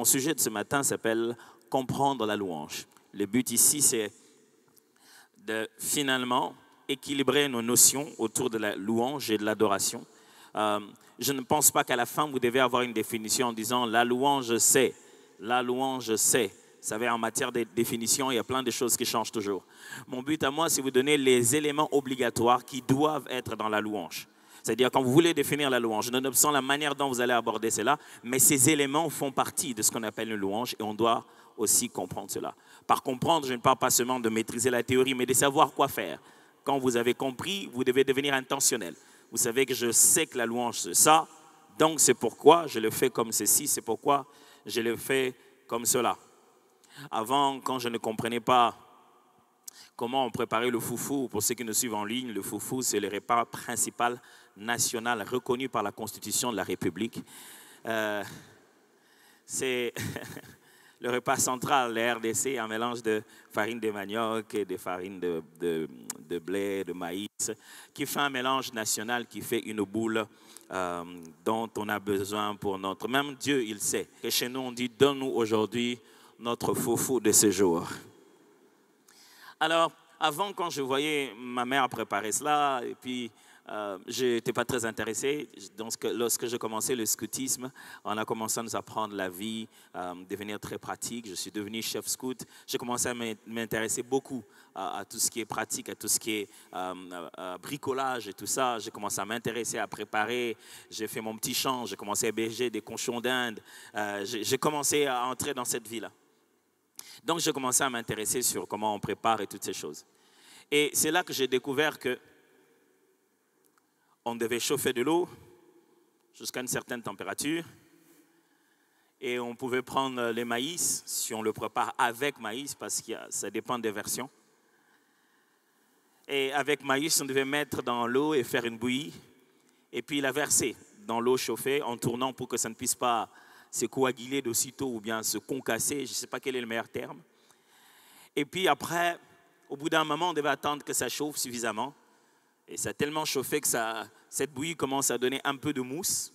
mon sujet de ce matin s'appelle « Comprendre la louange ». Le but ici, c'est de finalement équilibrer nos notions autour de la louange et de l'adoration. Je ne pense pas qu'à la fin, vous devez avoir une définition en disant « la louange c'est ». La louange c'est. Vous savez, en matière de définition, il y a plein de choses qui changent toujours. Mon but à moi, c'est de vous donner les éléments obligatoires qui doivent être dans la louange. C'est-à-dire, quand vous voulez définir la louange, nonobstant la manière dont vous allez aborder cela, mais ces éléments font partie de ce qu'on appelle une louange et on doit aussi comprendre cela. Par comprendre, je ne parle pas seulement de maîtriser la théorie, mais de savoir quoi faire. Quand vous avez compris, vous devez devenir intentionnel. Vous savez que je sais que la louange, c'est ça, donc c'est pourquoi je le fais comme ceci, c'est pourquoi je le fais comme cela. Avant, quand je ne comprenais pas comment on préparait le foufou, pour ceux qui nous suivent en ligne, le foufou, c'est le repas principal national reconnu par la Constitution de la République. C'est le repas central, le RDC, un mélange de farine de manioc et de farine de blé, de maïs, qui fait un mélange national, qui fait une boule dont on a besoin pour notre... Même Dieu, il sait. Et chez nous, on dit, donne-nous aujourd'hui notre foufou de ce jour. Alors, avant, quand je voyais ma mère préparer cela, et puis je n'étais pas très intéressé. Donc, lorsque j'ai commencé le scoutisme, on a commencé à nous apprendre la vie, devenir très pratique. Je suis devenu chef scout. J'ai commencé à m'intéresser beaucoup à tout ce qui est pratique, à tout ce qui est bricolage et tout ça. J'ai commencé à m'intéresser, à préparer. J'ai fait mon petit champ. J'ai commencé à héberger des cochons d'Inde. J'ai commencé à entrer dans cette vie-là. Donc, j'ai commencé à m'intéresser sur comment on prépare et toutes ces choses. Et c'est là que j'ai découvert que on devait chauffer de l'eau jusqu'à une certaine température. Et on pouvait prendre le maïs, si on le prépare avec maïs, parce que ça dépend des versions. Et avec maïs, on devait mettre dans l'eau et faire une bouillie. Et puis la verser dans l'eau chauffée en tournant pour que ça ne puisse pas se coaguler d'aussitôt ou bien se concasser. Je ne sais pas quel est le meilleur terme. Et puis après, au bout d'un moment, on devait attendre que ça chauffe suffisamment. Et ça a tellement chauffé que cette bouillie commence à donner un peu de mousse.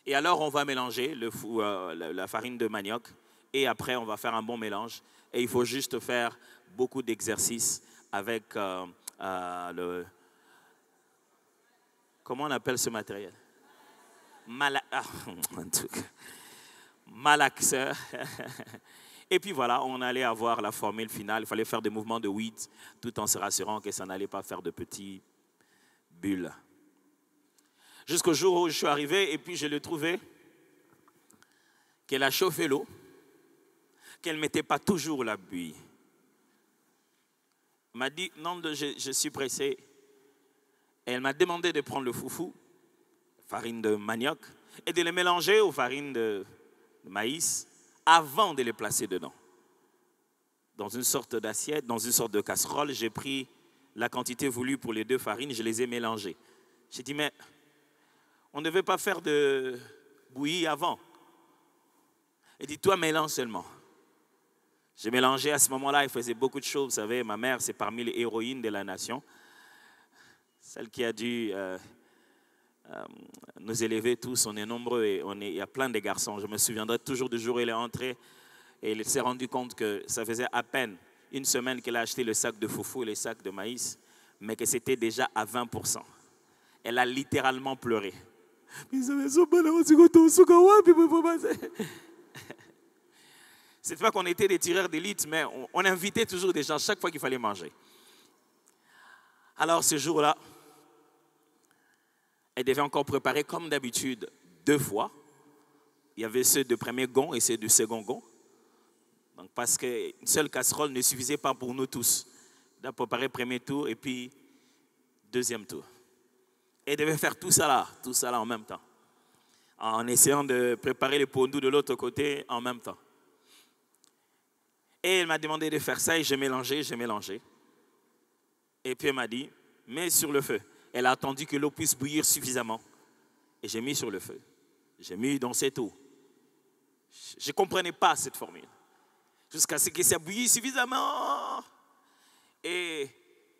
Et alors, on va mélanger la farine de manioc. Et après, on va faire un bon mélange. Et il faut juste faire beaucoup d'exercices avec comment on appelle ce matériel? Malaxeur. Et puis voilà, on allait avoir la formule finale. Il fallait faire des mouvements de weed tout en se rassurant que ça n'allait pas faire de petits bulles. Jusqu'au jour où je suis arrivé et puis je l'ai trouvé qu'elle a chauffé l'eau, qu'elle ne mettait pas toujours la bouillie. Elle m'a dit, non, je suis pressé. Et elle m'a demandé de prendre le foufou, farine de manioc, et de le mélanger aux farines de maïs avant de les placer dedans. Dans une sorte d'assiette, dans une sorte de casserole, j'ai pris la quantité voulue pour les deux farines, je les ai mélangées. J'ai dit, mais on ne devait pas faire de bouillie avant. Elle dit, toi, mélange seulement. J'ai mélangé à ce moment-là, il faisait beaucoup de choses. Vous savez, ma mère, c'est parmi les héroïnes de la nation. Celle qui a dû nous élever tous, on est nombreux et il y a plein de garçons. Je me souviendrai toujours du jour où elle est entrée et elle s'est rendue compte que ça faisait à peine une semaine qu'elle a acheté le sac de foufou et le sac de maïs, mais que c'était déjà à 20%. Elle a littéralement pleuré. C'est pas qu'on était des tireurs d'élite, mais on invitait toujours des gens chaque fois qu'il fallait manger. Alors ce jour-là, elle devait encore préparer comme d'habitude 2 fois. Il y avait ceux de premier gond et ceux de second gond. Donc parce qu'une seule casserole ne suffisait pas pour nous tous. Elle devait préparer premier tour et puis deuxième tour. Elle devait faire tout ça là en même temps. En essayant de préparer les pondous de l'autre côté en même temps. Et elle m'a demandé de faire ça et j'ai mélangé. Et puis elle m'a dit, mets sur le feu. Elle a attendu que l'eau puisse bouillir suffisamment. Et j'ai mis sur le feu. J'ai mis dans cette eau. Je ne comprenais pas cette formule. Jusqu'à ce que ça bouillit suffisamment. Et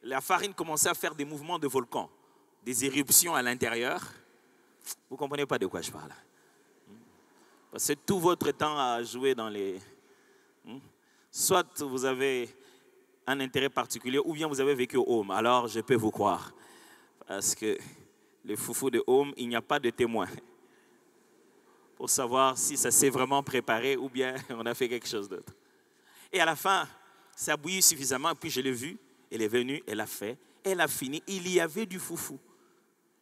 la farine commençait à faire des mouvements de volcan. Des éruptions à l'intérieur. Vous ne comprenez pas de quoi je parle. Passez tout votre temps à jouer dans les... Soit vous avez un intérêt particulier ou bien vous avez vécu au home. Alors, je peux vous croire. Parce que les foufous de home, il n'y a pas de témoin pour savoir si ça s'est vraiment préparé ou bien on a fait quelque chose d'autre. Et à la fin, ça a bouilli suffisamment. Puis je l'ai vue. Elle est venue, elle a fait. Elle a fini. Il y avait du foufou.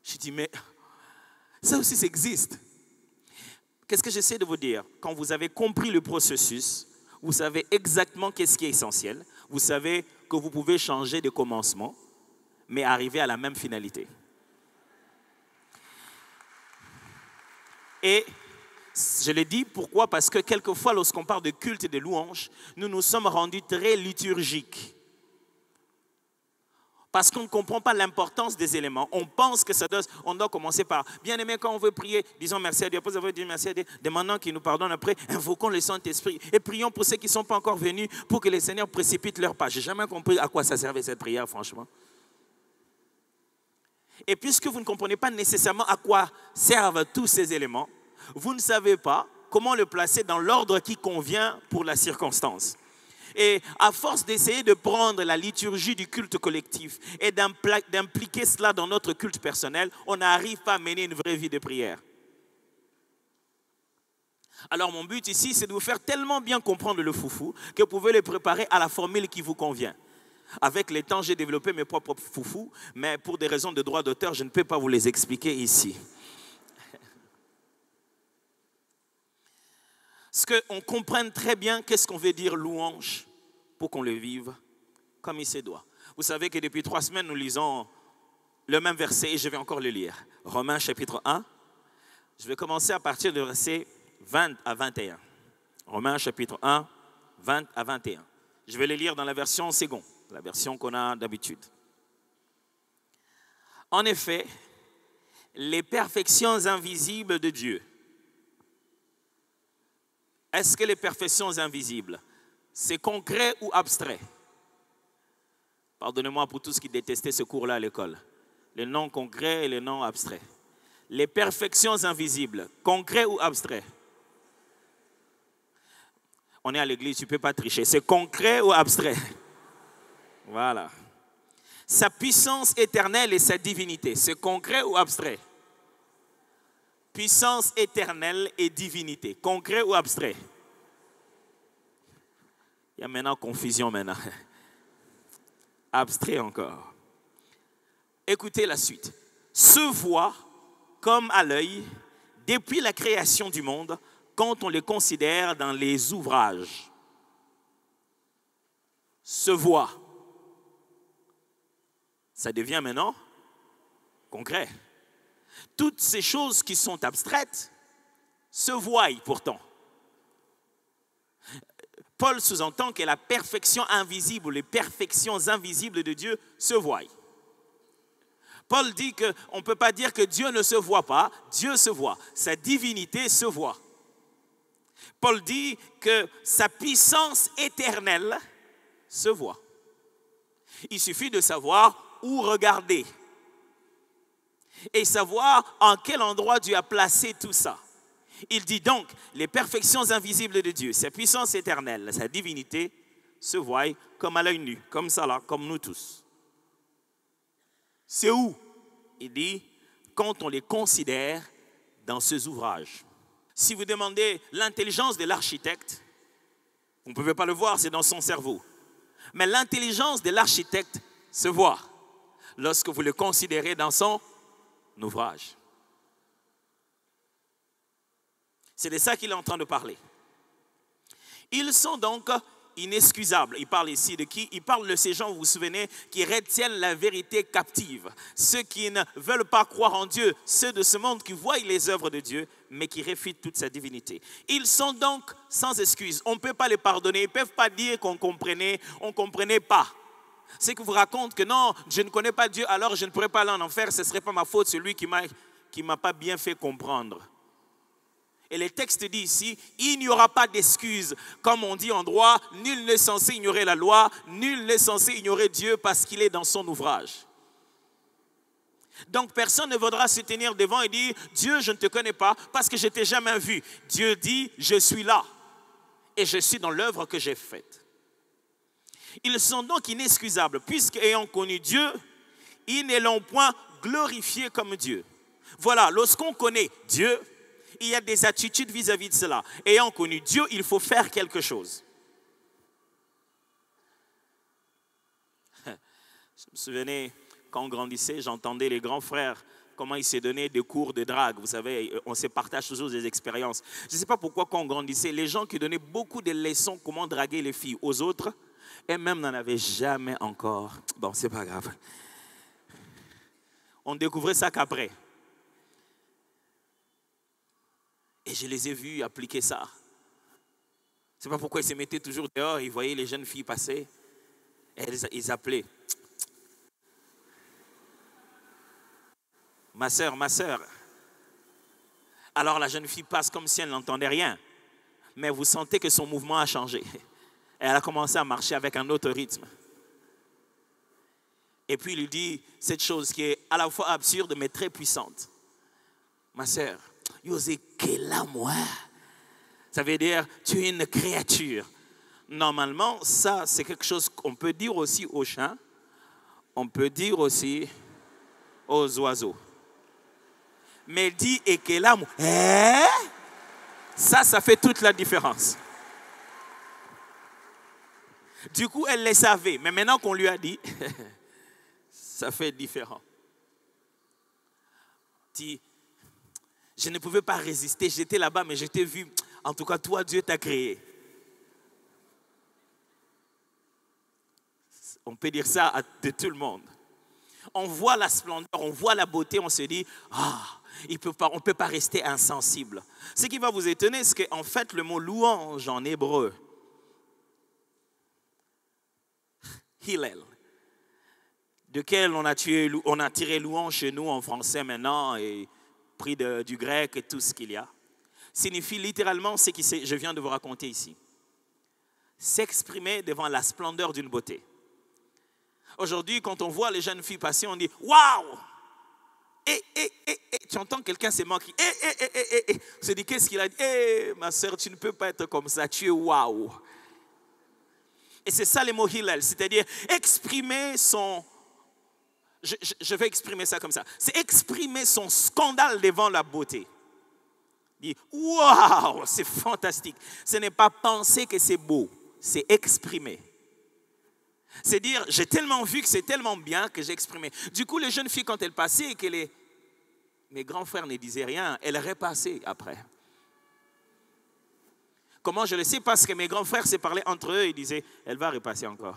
Je dis, mais ça aussi, ça existe. Qu'est-ce que j'essaie de vous dire? Quand vous avez compris le processus, vous savez exactement qu'est-ce qui est essentiel. Vous savez que vous pouvez changer de commencement, mais arriver à la même finalité. Et je le dis pourquoi? Parce que quelquefois, lorsqu'on parle de culte et de louange, nous nous sommes rendus très liturgiques. Parce qu'on ne comprend pas l'importance des éléments. On pense que on doit commencer par, bien aimé, quand on veut prier, disons merci à Dieu. Après avoir dit merci à Dieu, demandant qu'il nous pardonne après, invoquons le Saint-Esprit et prions pour ceux qui ne sont pas encore venus pour que le Seigneur précipite leur pas. Je n'ai jamais compris à quoi ça servait cette prière, franchement. Et puisque vous ne comprenez pas nécessairement à quoi servent tous ces éléments, vous ne savez pas comment le placer dans l'ordre qui convient pour la circonstance. Et à force d'essayer de prendre la liturgie du culte collectif et d'impliquer cela dans notre culte personnel, on n'arrive pas à mener une vraie vie de prière. Alors mon but ici, c'est de vous faire tellement bien comprendre le foufou que vous pouvez le préparer à la formule qui vous convient. Avec le temps, j'ai développé mes propres foufous, mais pour des raisons de droit d'auteur, je ne peux pas vous les expliquer ici. Parce qu'on comprenne très bien qu'est-ce qu'on veut dire louange pour qu'on le vive comme il se doit. Vous savez que depuis 3 semaines, nous lisons le même verset et je vais encore le lire. Romains chapitre 1. Je vais commencer à partir du verset 20 à 21. Romains chapitre 1, 20 à 21. Je vais le lire dans la version seconde, la version qu'on a d'habitude. En effet, les perfections invisibles de Dieu. Est-ce que les perfections invisibles, c'est concret ou abstrait? Pardonnez-moi pour tous qui détestaient ce cours-là à l'école. Les noms concrets et les noms abstraits. Les perfections invisibles, concret ou abstrait? On est à l'église, tu ne peux pas tricher. C'est concret ou abstrait? Voilà. Sa puissance éternelle et sa divinité, c'est concret ou abstrait? Puissance éternelle et divinité, concret ou abstrait? Il y a maintenant confusion maintenant. Abstrait encore. Écoutez la suite. Se voit comme à l'œil depuis la création du monde quand on les considère dans les ouvrages. Se voit. Ça devient maintenant concret. Toutes ces choses qui sont abstraites se voient pourtant. Paul sous-entend que la perfection invisible, les perfections invisibles de Dieu se voient. Paul dit qu'on ne peut pas dire que Dieu ne se voit pas, Dieu se voit, sa divinité se voit. Paul dit que sa puissance éternelle se voit. Il suffit de savoir où regarder et savoir en quel endroit Dieu a placé tout ça. Il dit donc, les perfections invisibles de Dieu, sa puissance éternelle, sa divinité, se voient comme à l'œil nu, comme ça là, comme nous tous. C'est où? Il dit, quand on les considère dans ces ouvrages. Si vous demandez l'intelligence de l'architecte, vous ne pouvez pas le voir, c'est dans son cerveau. Mais l'intelligence de l'architecte se voit lorsque vous le considérez dans son ouvrage. C'est de ça qu'il est en train de parler. Ils sont donc inexcusables. Il parle ici de qui? Il parle de ces gens, vous vous souvenez, qui retiennent la vérité captive. Ceux qui ne veulent pas croire en Dieu, ceux de ce monde qui voient les œuvres de Dieu, mais qui réfutent toute sa divinité. Ils sont donc sans excuse. On ne peut pas les pardonner. Ils ne peuvent pas dire qu'on comprenait, on ne comprenait pas. Ceux qui vous racontent que non, je ne connais pas Dieu, alors je ne pourrais pas aller en enfer, ce ne serait pas ma faute, celui qui m'a pas bien fait comprendre. Et le texte dit ici, il n'y aura pas d'excuse. Comme on dit en droit, nul n'est censé ignorer la loi, nul n'est censé ignorer Dieu parce qu'il est dans son ouvrage. Donc personne ne voudra se tenir devant et dire « Dieu, je ne te connais pas parce que je ne t'ai jamais vu. » Dieu dit « Je suis là et je suis dans l'œuvre que j'ai faite. » Ils sont donc inexcusables puisqu'ayant connu Dieu, ils ne l'ont point glorifié comme Dieu. Voilà, lorsqu'on connaît Dieu, il y a des attitudes vis-à-vis de cela. Ayant connu Dieu, il faut faire quelque chose. Je me souvenais, quand on grandissait, j'entendais les grands frères, comment ils se donnaient des cours de drague. Vous savez, on se partage toujours des expériences. Je ne sais pas pourquoi, quand on grandissait, les gens qui donnaient beaucoup de leçons comment draguer les filles aux autres, eux-mêmes n'en avaient jamais encore. Bon, c'est pas grave. On découvrait ça qu'après. Et je les ai vus appliquer ça. Je ne sais pas pourquoi ils se mettaient toujours dehors, ils voyaient les jeunes filles passer, et ils appelaient. Ma sœur. Alors la jeune fille passe comme si elle n'entendait rien. Mais vous sentez que son mouvement a changé. Et elle a commencé à marcher avec un autre rythme. Et puis il lui dit cette chose qui est à la fois absurde mais très puissante. Ma sœur, ça veut dire tu es une créature. Normalement, ça c'est quelque chose qu'on peut dire aussi aux chiens. On peut dire aussi aux oiseaux. Mais dit et que là, ça fait toute la différence. Du coup, elle les savait. Mais maintenant qu'on lui a dit, ça fait différent. Dit, je ne pouvais pas résister. J'étais là-bas, mais je t'ai vu. En tout cas, toi, Dieu t'a créé. On peut dire ça de tout le monde. On voit la splendeur, on voit la beauté, on se dit, on ne peut pas rester insensible. Ce qui va vous étonner, c'est qu'en fait, le mot louange en hébreu, Hillel, duquel on a tiré louange chez nous en français maintenant et pris du grec et tout ce qu'il y a, signifie littéralement ce que je viens de vous raconter ici. S'exprimer devant la splendeur d'une beauté. Aujourd'hui, quand on voit les jeunes filles passer, on dit « Waouh !» Tu entends quelqu'un se moquer. On se dit, qu'est-ce qu'il a dit? Ma soeur, tu ne peux pas être comme ça, tu es waouh. Et c'est ça le mot Hillel, c'est-à-dire exprimer son... Je vais exprimer ça comme ça. C'est exprimer son scandale devant la beauté. Dire, waouh, c'est fantastique. Ce n'est pas penser que c'est beau, c'est exprimer. C'est dire, j'ai tellement vu que c'est tellement bien que j'ai exprimé. Du coup, les jeunes filles, quand elles passaient et que mes grands frères ne disaient rien, elles repassaient après. Comment je le sais? Parce que mes grands frères se parlaient entre eux et disaient, elle va repasser encore.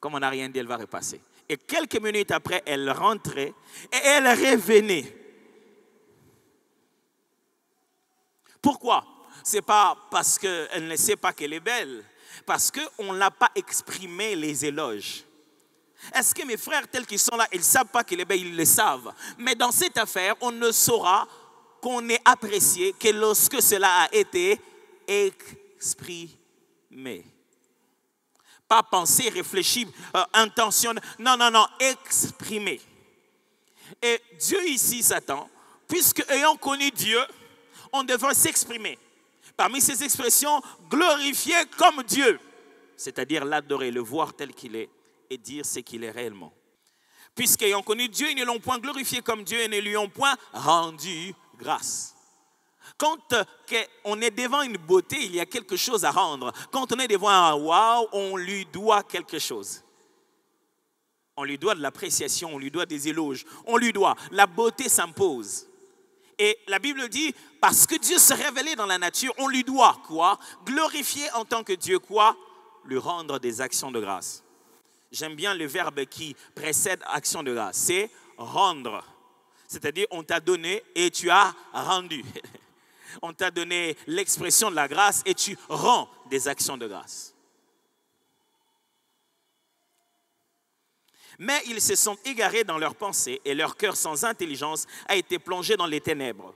Comme on n'a rien dit, elle va repasser. Et quelques minutes après, elle rentrait et elle revenait. Pourquoi? Ce n'est pas parce qu'elle ne sait pas qu'elle est belle. Parce qu'on n'a pas exprimé les éloges. Est-ce que mes frères tels qu'ils sont là, ils ne savent pas qu'il est belle, ils le savent. Mais dans cette affaire, on ne saura qu'on est apprécié que lorsque cela a été exprimé. Pas penser, réfléchir, intentionner. Non, exprimer. Et Dieu ici s'attend, puisque ayant connu Dieu, on devrait s'exprimer. Parmi ces expressions, glorifier comme Dieu, c'est-à-dire l'adorer, le voir tel qu'il est et dire ce qu'il est réellement. Puisqu'ayant connu Dieu, ils ne l'ont point glorifié comme Dieu et ne lui ont point rendu grâce. Quand on est devant une beauté, il y a quelque chose à rendre. Quand on est devant un wow, on lui doit quelque chose. On lui doit de l'appréciation, on lui doit des éloges, on lui doit. La beauté s'impose. Et la Bible dit, parce que Dieu s'est révélé dans la nature, on lui doit quoi? Glorifier en tant que Dieu quoi? Lui rendre des actions de grâce. J'aime bien le verbe qui précède action de grâce. C'est rendre. C'est-à-dire, on t'a donné et tu as rendu. On t'a donné l'expression de la grâce et tu rends des actions de grâce. Mais ils se sont égarés dans leurs pensées et leur cœur sans intelligence a été plongé dans les ténèbres.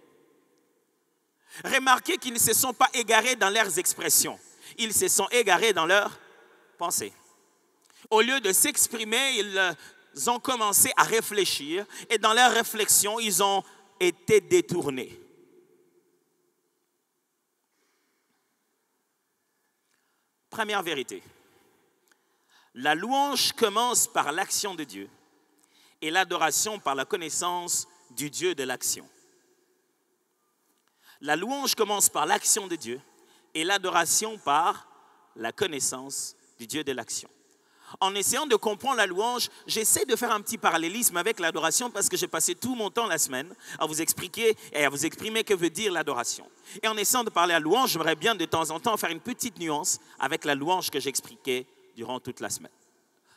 Remarquez qu'ils ne se sont pas égarés dans leurs expressions. Ils se sont égarés dans leurs pensées. Au lieu de s'exprimer, ils ont commencé à réfléchir et dans leur réflexion, ils ont été détournés. Première vérité. La louange commence par l'action de Dieu et l'adoration par la connaissance du Dieu de l'action. La louange commence par l'action de Dieu et l'adoration par la connaissance du Dieu de l'action. En essayant de comprendre la louange, j'essaie de faire un petit parallélisme avec l'adoration parce que j'ai passé tout mon temps la semaine à vous expliquer et à vous exprimer que veut dire l'adoration. Et en essayant de parler à la louange, j'aimerais bien de temps en temps faire une petite nuance avec la louange que j'expliquais durant toute la semaine.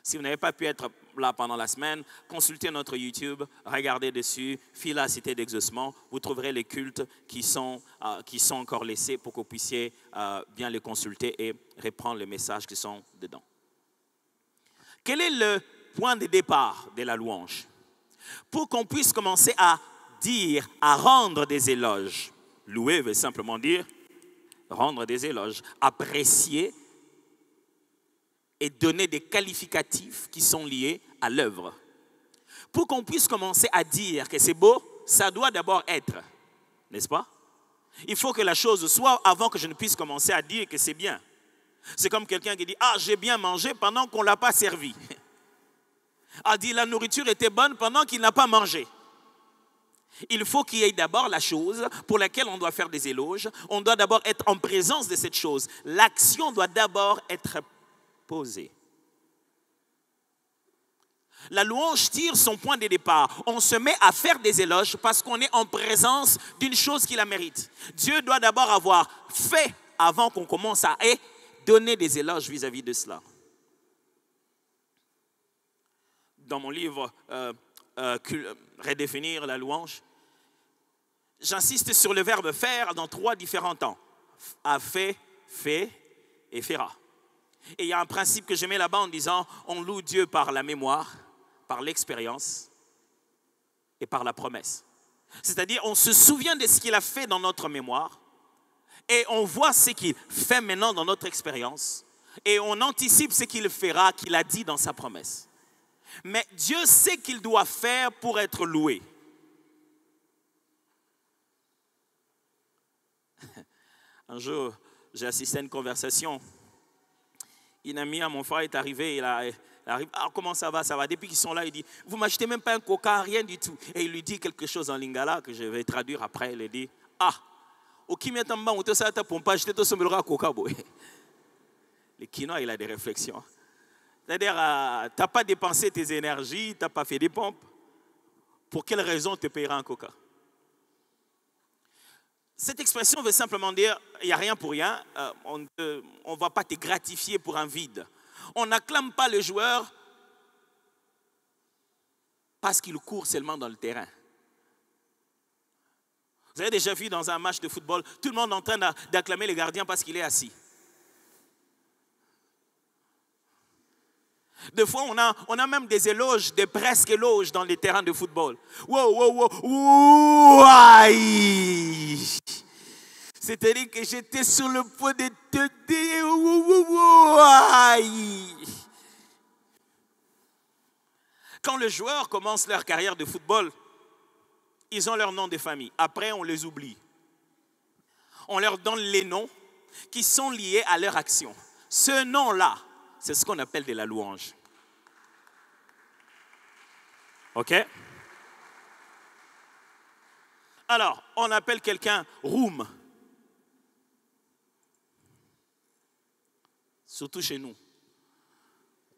Si vous n'avez pas pu être là pendant la semaine, consultez notre YouTube, regardez dessus, Fila Cité d'Exaucement, vous trouverez les cultes qui sont encore laissés pour que vous puissiez bien les consulter et reprendre les messages qui sont dedans. Quel est le point de départ de la louange? Pour qu'on puisse commencer à dire, à rendre des éloges. Louer veut simplement dire rendre des éloges, apprécier et donner des qualificatifs qui sont liés à l'œuvre. Pour qu'on puisse commencer à dire que c'est beau, ça doit d'abord être, n'est-ce pas? Il faut que la chose soit avant que je ne puisse commencer à dire que c'est bien. C'est comme quelqu'un qui dit « Ah, j'ai bien mangé pendant qu'on ne l'a pas servi. » A dit « La nourriture était bonne pendant qu'il n'a pas mangé. » Il faut qu'il y ait d'abord la chose pour laquelle on doit faire des éloges. On doit d'abord être en présence de cette chose. L'action doit d'abord être posée. La louange tire son point de départ. On se met à faire des éloges parce qu'on est en présence d'une chose qui la mérite. Dieu doit d'abord avoir fait avant qu'on commence à donner des éloges vis-à-vis de cela. Dans mon livre Redéfinir la louange, j'insiste sur le verbe faire dans 3 différents temps. A fait et fera. Et il y a un principe que je mets là-bas en disant on loue Dieu par la mémoire, par l'expérience et par la promesse. C'est-à-dire on se souvient de ce qu'il a fait dans notre mémoire et on voit ce qu'il fait maintenant dans notre expérience et on anticipe ce qu'il fera, qu'il a dit dans sa promesse. Mais Dieu sait qu'il doit faire pour être loué. Un jour, j'ai assisté à une conversation. Une amie à mon frère est arrivée, il arrive, ah, comment ça va, ça va. Depuis qu'ils sont là, il dit, vous ne m'achetez même pas un coca, rien du tout. Et il lui dit quelque chose en lingala que je vais traduire après. Il dit, ah, au Kimetamba, on te sait ta pompe, je te sommes le coca. Le quinoa, il a des réflexions. C'est-à-dire, tu n'as pas dépensé tes énergies, tu n'as pas fait des pompes. Pour quelle raison te payera un coca? Cette expression veut simplement dire, il n'y a rien pour rien, on ne va pas te gratifier pour un vide. On n'acclame pas le joueur parce qu'il court seulement dans le terrain. Vous avez déjà vu dans un match de football, tout le monde est en train d'acclamer le gardien parce qu'il est assis. Des fois, on a même des éloges, des presque éloges dans les terrains de football. Wow, wow, wow, aïe! C'est-à-dire que j'étais sur le point de te dire, aïe! Quand les joueurs commencent leur carrière de football, ils ont leur nom de famille. Après, on les oublie. On leur donne les noms qui sont liés à leur action. Ce nom-là, c'est ce qu'on appelle de la louange. OK? Alors, on appelle quelqu'un Roum. Surtout chez nous. Au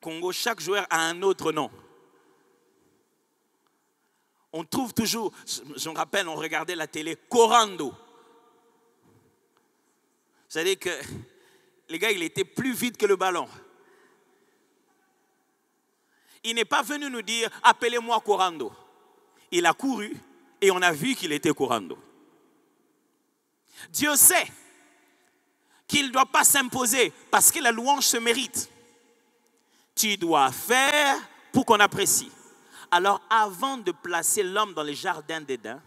Congo, chaque joueur a un autre nom. On trouve toujours, je me rappelle, on regardait la télé, Corando. C'est-à-dire que le gars, il était plus vite que le ballon. Il n'est pas venu nous dire, appelez-moi Corando. Il a couru et on a vu qu'il était Corando. Dieu sait qu'il ne doit pas s'imposer parce que la louange se mérite. Tu dois faire pour qu'on apprécie. Alors, avant de placer l'homme dans le jardin d'Éden,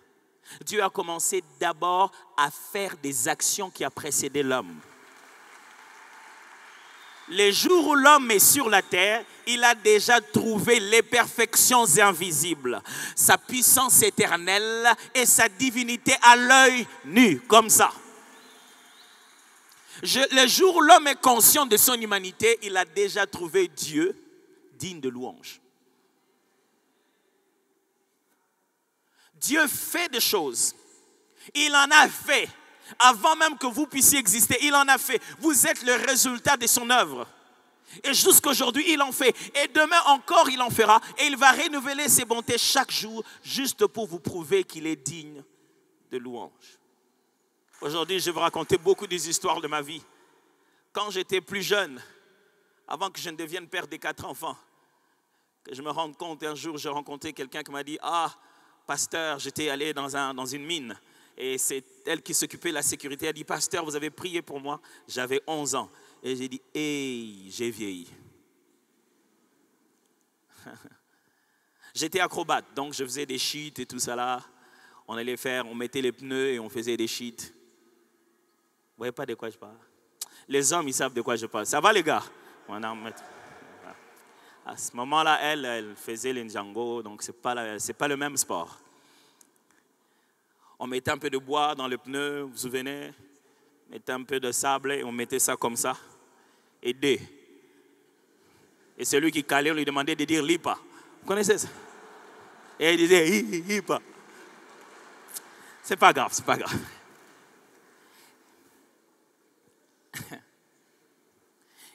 Dieu a commencé d'abord à faire des actions qui a précédé l'homme. Les jours où l'homme est sur la terre, il a déjà trouvé les perfections invisibles, sa puissance éternelle et sa divinité à l'œil nu, comme ça. Le jour où l'homme est conscient de son humanité, il a déjà trouvé Dieu digne de louange. Dieu fait des choses. Il en a fait. Avant même que vous puissiez exister, il en a fait. Vous êtes le résultat de son œuvre. Et jusqu'aujourd'hui, il en fait. Et demain encore, il en fera. Et il va renouveler ses bontés chaque jour, juste pour vous prouver qu'il est digne de louange. Aujourd'hui, je vais vous raconter beaucoup des histoires de ma vie. Quand j'étais plus jeune, avant que je ne devienne père des 4 enfants, que je me rende compte, un jour, j'ai rencontré quelqu'un qui m'a dit « Ah, pasteur, j'étais allé dans une mine. » Et c'est elle qui s'occupait de la sécurité. Elle dit, pasteur, vous avez prié pour moi. J'avais 11 ans. Et j'ai dit, hey, j'ai vieilli. J'étais acrobate, donc je faisais des chutes et tout ça là. On allait faire, on mettait les pneus et on faisait des chutes. Vous voyez pas de quoi je parle? Les hommes, ils savent de quoi je parle. Ça va les gars? À ce moment-là, elle faisait les Django, donc c'est pas le même sport. On mettait un peu de bois dans le pneu, vous vous souvenez? On mettait un peu de sable et on mettait ça comme ça. Et deux. Et celui qui calait, on lui demandait de dire lipa. Vous connaissez ça? Et il disait lipa. C'est pas grave, c'est pas grave.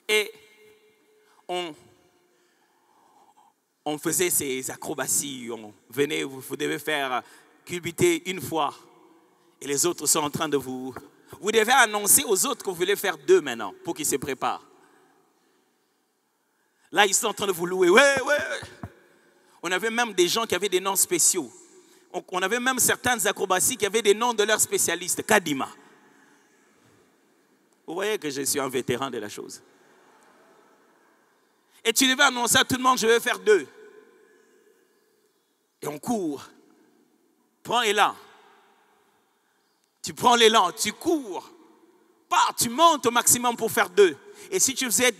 Et on faisait ces acrobaties. On venait, vous devez faire culbuter une fois. Et les autres sont en train de vous... Vous devez annoncer aux autres que vous voulez faire 2 maintenant pour qu'ils se préparent. Là, ils sont en train de vous louer. Ouais. On avait même des gens qui avaient des noms spéciaux. On avait même certaines acrobaties qui avaient des noms de leurs spécialistes. Kadima. Vous voyez que je suis un vétéran de la chose. Et tu devais annoncer à tout le monde, je vais faire 2. Et on court. Prends l'élan. Tu prends l'élan, tu cours. Pars, tu montes au maximum pour faire 2. Et si tu faisais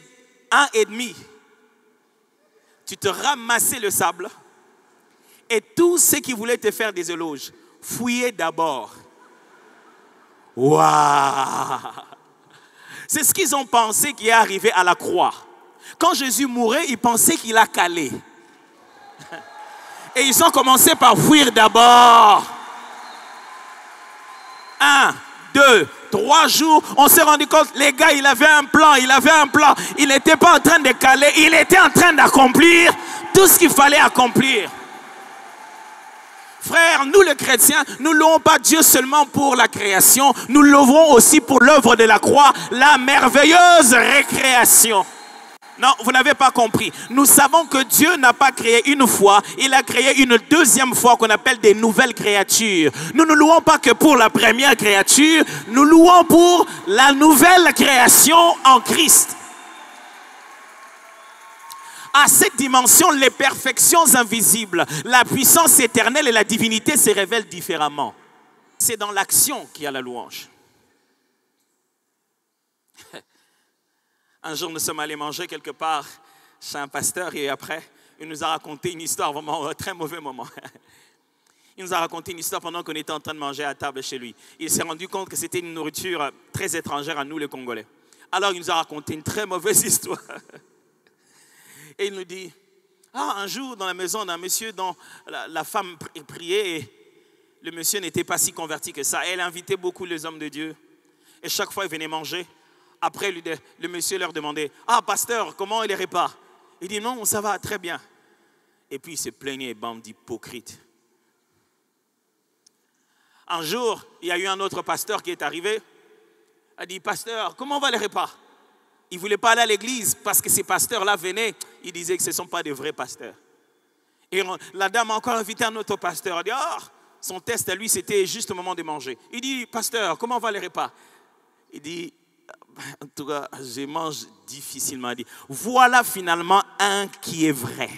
1,5, tu te ramassais le sable. Et tous ceux qui voulaient te faire des éloges, fouillaient d'abord. Waouh! C'est ce qu'ils ont pensé qui est arrivé à la croix. Quand Jésus mourait, ils pensaient qu'il a calé. Et ils ont commencé par fuir d'abord. 1, 2, 3 jours, on s'est rendu compte, les gars, il avait un plan. Il n'était pas en train de caler, il était en train d'accomplir tout ce qu'il fallait accomplir. Frères, nous les chrétiens, nous ne louons pas Dieu seulement pour la création, nous louons aussi pour l'œuvre de la croix, la merveilleuse récréation. Non, vous n'avez pas compris. Nous savons que Dieu n'a pas créé une fois, il a créé une deuxième fois qu'on appelle des nouvelles créatures. Nous ne louons pas que pour la première créature, nous louons pour la nouvelle création en Christ. À cette dimension, les perfections invisibles, la puissance éternelle et la divinité se révèlent différemment. C'est dans l'action qu'il y a la louange. Un jour, nous sommes allés manger quelque part chez un pasteur et après, il nous a raconté une histoire, vraiment un très mauvais moment. Il nous a raconté une histoire pendant qu'on était en train de manger à table chez lui. Il s'est rendu compte que c'était une nourriture très étrangère à nous, les Congolais. Alors, il nous a raconté une très mauvaise histoire. Et il nous dit, un jour, dans la maison d'un monsieur dont la femme priait et le monsieur n'était pas si converti que ça. Elle invitait beaucoup les hommes de Dieu. Et chaque fois, il venait manger. Après, le monsieur leur demandait, pasteur, comment est les repas? Il dit, non, ça va, très bien. Et puis, il se plaignait, bande d'hypocrites. Un jour, il y a eu un autre pasteur qui est arrivé. Il a dit, pasteur, comment va les repas? Il ne voulait pas aller à l'église parce que ces pasteurs-là venaient. Ils disaient que ce ne sont pas des vrais pasteurs. Et la dame a encore invité un autre pasteur. Elle a dit, son test à lui, c'était juste au moment de manger. Il dit, pasteur, comment va les repas? Il dit, en tout cas, je mange difficilement. Il dit, voilà finalement un qui est vrai.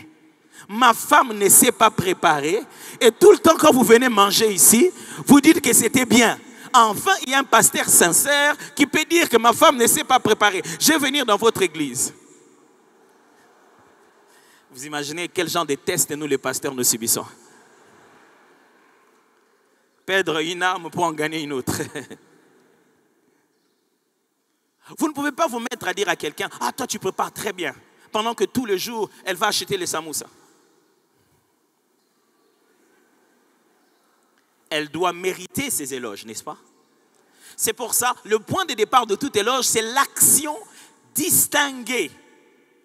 Ma femme ne s'est pas préparée. Et tout le temps quand vous venez manger ici, vous dites que c'était bien. Enfin, il y a un pasteur sincère qui peut dire que ma femme ne s'est pas préparée. Je vais venir dans votre église. Vous imaginez quel genre de tests nous, les pasteurs, nous subissons. Perdre une arme pour en gagner une autre. Vous ne pouvez pas vous mettre à dire à quelqu'un, « Ah, toi, tu prépares très bien. » Pendant que tous les jours, elle va acheter les samoussas. Elle doit mériter ses éloges, n'est-ce pas? C'est pour ça, le point de départ de tout éloge, c'est l'action distinguée.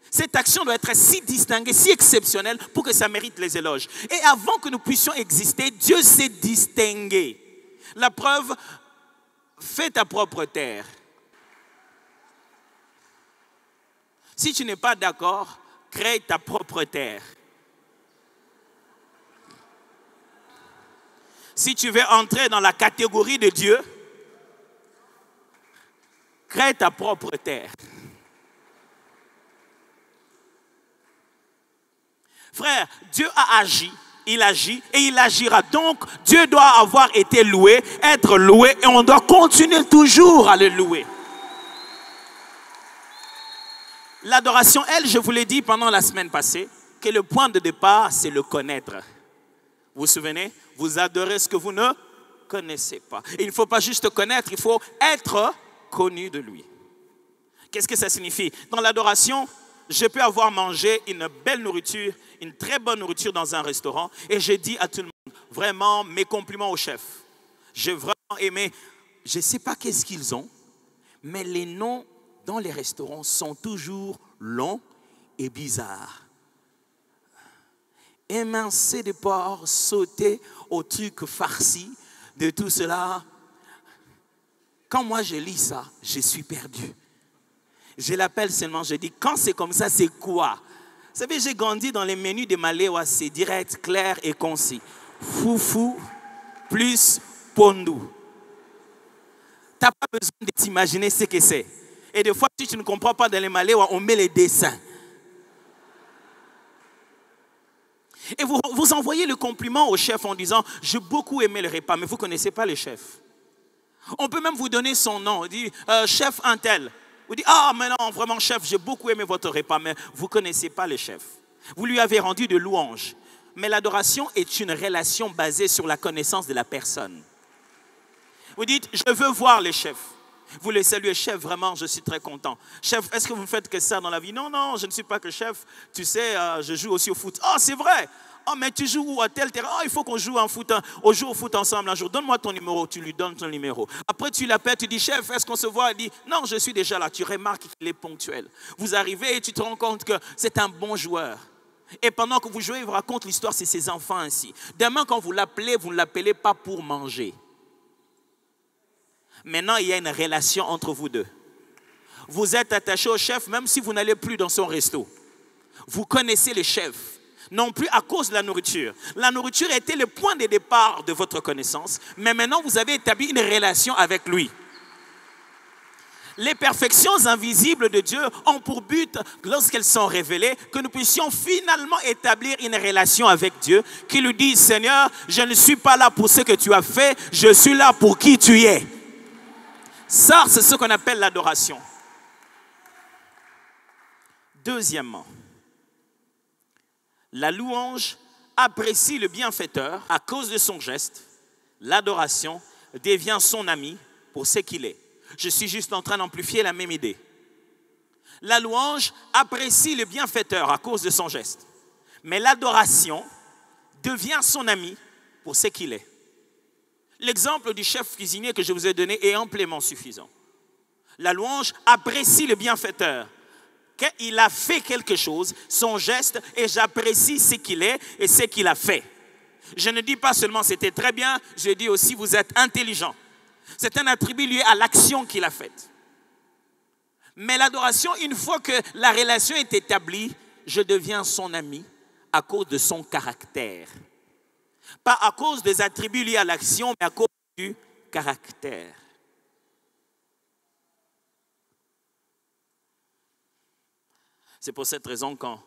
Cette action doit être si distinguée, si exceptionnelle pour que ça mérite les éloges. Et avant que nous puissions exister, Dieu s'est distingué. La preuve, fais ta propre terre. Si tu n'es pas d'accord, crée ta propre terre. Si tu veux entrer dans la catégorie de Dieu, crée ta propre terre. Frère, Dieu a agi, il agit et il agira. Donc, Dieu doit avoir été loué, être loué et on doit continuer toujours à le louer. L'adoration, elle, je vous l'ai dit pendant la semaine passée, que le point de départ, c'est le connaître. Vous vous souvenez? Vous adorez ce que vous ne connaissez pas. Et il ne faut pas juste connaître, il faut être connu de lui. Qu'est-ce que ça signifie? Dans l'adoration, je peux avoir mangé une belle nourriture, une très bonne nourriture dans un restaurant et je dis à tout le monde, vraiment mes compliments au chef. J'ai vraiment aimé, je ne sais pas qu'est-ce qu'ils ont, mais les noms dans les restaurants sont toujours longs et bizarres. Émincé de porc, sauté au truc farci, de tout cela. Quand moi je lis ça, je suis perdu. Je l'appelle seulement, je dis, quand c'est comme ça, c'est quoi? Vous savez, j'ai grandi dans les menus de Maléwa, c'est direct, clair et concis. Foufou plus pondou. Tu n'as pas besoin de t'imaginer ce que c'est. Et des fois, si tu ne comprends pas dans les Maléwa, on met les dessins. Et vous envoyez le compliment au chef en disant, j'ai beaucoup aimé le repas, mais vous ne connaissez pas le chef. On peut même vous donner son nom, on dit, chef un tel. Vous dites, ah, mais non, vraiment, chef, j'ai beaucoup aimé votre repas, mais vous ne connaissez pas le chef. Vous lui avez rendu de louanges. Mais l'adoration est une relation basée sur la connaissance de la personne. Vous dites, je veux voir le chef. Vous le saluez, chef, vraiment, je suis très content. Chef, est-ce que vous ne faites que ça dans la vie? Non, non, je ne suis pas que chef. Tu sais, je joue aussi au foot. Oh, c'est vrai. Oh, mais tu joues où à tel terrain? Oh, il faut qu'on joue au foot ensemble un jour. Donne-moi ton numéro. Tu lui donnes ton numéro. Après, tu l'appelles, tu dis, chef, est-ce qu'on se voit? Il dit, non, je suis déjà là. Tu remarques qu'il est ponctuel. Vous arrivez et tu te rends compte que c'est un bon joueur. Et pendant que vous jouez, il vous raconte l'histoire, c'est ses enfants ainsi. Demain, quand vous l'appelez, vous ne l'appelez pas pour manger. Maintenant, il y a une relation entre vous deux. Vous êtes attaché au chef, même si vous n'allez plus dans son resto. Vous connaissez le chef. Non plus à cause de la nourriture. La nourriture était le point de départ de votre connaissance, mais maintenant vous avez établi une relation avec lui. Les perfections invisibles de Dieu ont pour but, lorsqu'elles sont révélées, que nous puissions finalement établir une relation avec Dieu, qui lui dit, Seigneur, je ne suis pas là pour ce que tu as fait, je suis là pour qui tu es. Ça, c'est ce qu'on appelle l'adoration. Deuxièmement, la louange apprécie le bienfaiteur à cause de son geste. L'adoration devient son ami pour ce qu'il est. Je suis juste en train d'amplifier la même idée. La louange apprécie le bienfaiteur à cause de son geste. Mais l'adoration devient son ami pour ce qu'il est. L'exemple du chef cuisinier que je vous ai donné est amplement suffisant. La louange apprécie le bienfaiteur. Il a fait quelque chose, son geste, et j'apprécie ce qu'il est et ce qu'il a fait. Je ne dis pas seulement c'était très bien, je dis aussi vous êtes intelligent. C'est un attribut lié à l'action qu'il a faite. Mais l'adoration, une fois que la relation est établie, je deviens son ami à cause de son caractère. Pas à cause des attributs liés à l'action, mais à cause du caractère. C'est pour cette raison quand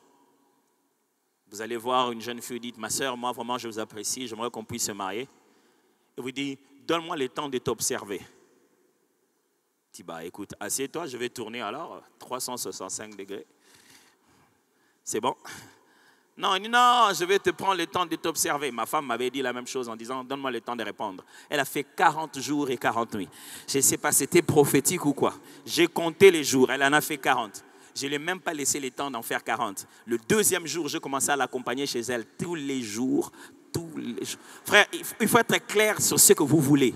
vous allez voir une jeune fille, dites, ma soeur, moi vraiment je vous apprécie, j'aimerais qu'on puisse se marier. Et vous dites, donne-moi le temps de t'observer. Je dis, bah écoute, assieds-toi, je vais tourner alors, 365 degrés. C'est bon? Non, il dit, non, je vais te prendre le temps de t'observer. Ma femme m'avait dit la même chose en disant, donne-moi le temps de répondre. Elle a fait 40 jours et 40 nuits. Je ne sais pas, c'était prophétique ou quoi. J'ai compté les jours, elle en a fait 40. Je ne l'ai même pas laissé le temps d'en faire 40. Le deuxième jour, je commençais à l'accompagner chez elle tous les jours. Frère, il faut être clair sur ce que vous voulez.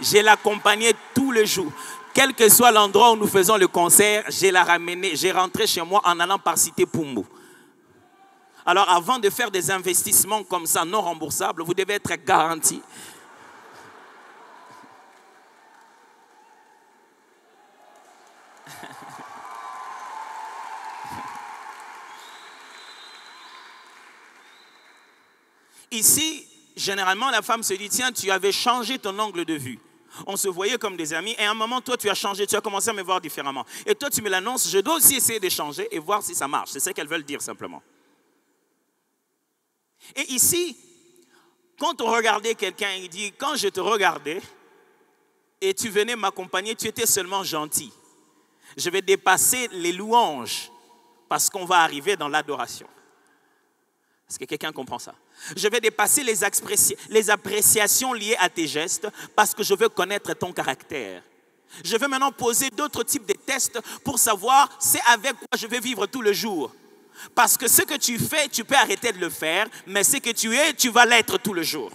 Je l'accompagnais tous les jours. Quel que soit l'endroit où nous faisons le concert, je la ramenais, j'ai rentré chez moi en allant par Cité Pumbu. Alors avant de faire des investissements comme ça non remboursables, vous devez être garanti. Ici, généralement, la femme se dit, tiens, tu avais changé ton angle de vue. On se voyait comme des amis et à un moment, toi, tu as changé, tu as commencé à me voir différemment. Et toi, tu me l'annonces, je dois aussi essayer de changer et voir si ça marche. C'est ce qu'elles veulent dire simplement. Et ici, quand on regardait quelqu'un, il dit, quand je te regardais et tu venais m'accompagner, tu étais seulement gentil. Je vais dépasser les louanges parce qu'on va arriver dans l'adoration. Est-ce que quelqu'un comprend ça? Je vais dépasser les appréciations liées à tes gestes parce que je veux connaître ton caractère. Je vais maintenant poser d'autres types de tests pour savoir c'est avec quoi je vais vivre tout le jour. Parce que ce que tu fais, tu peux arrêter de le faire, mais ce que tu es, tu vas l'être tout le jour.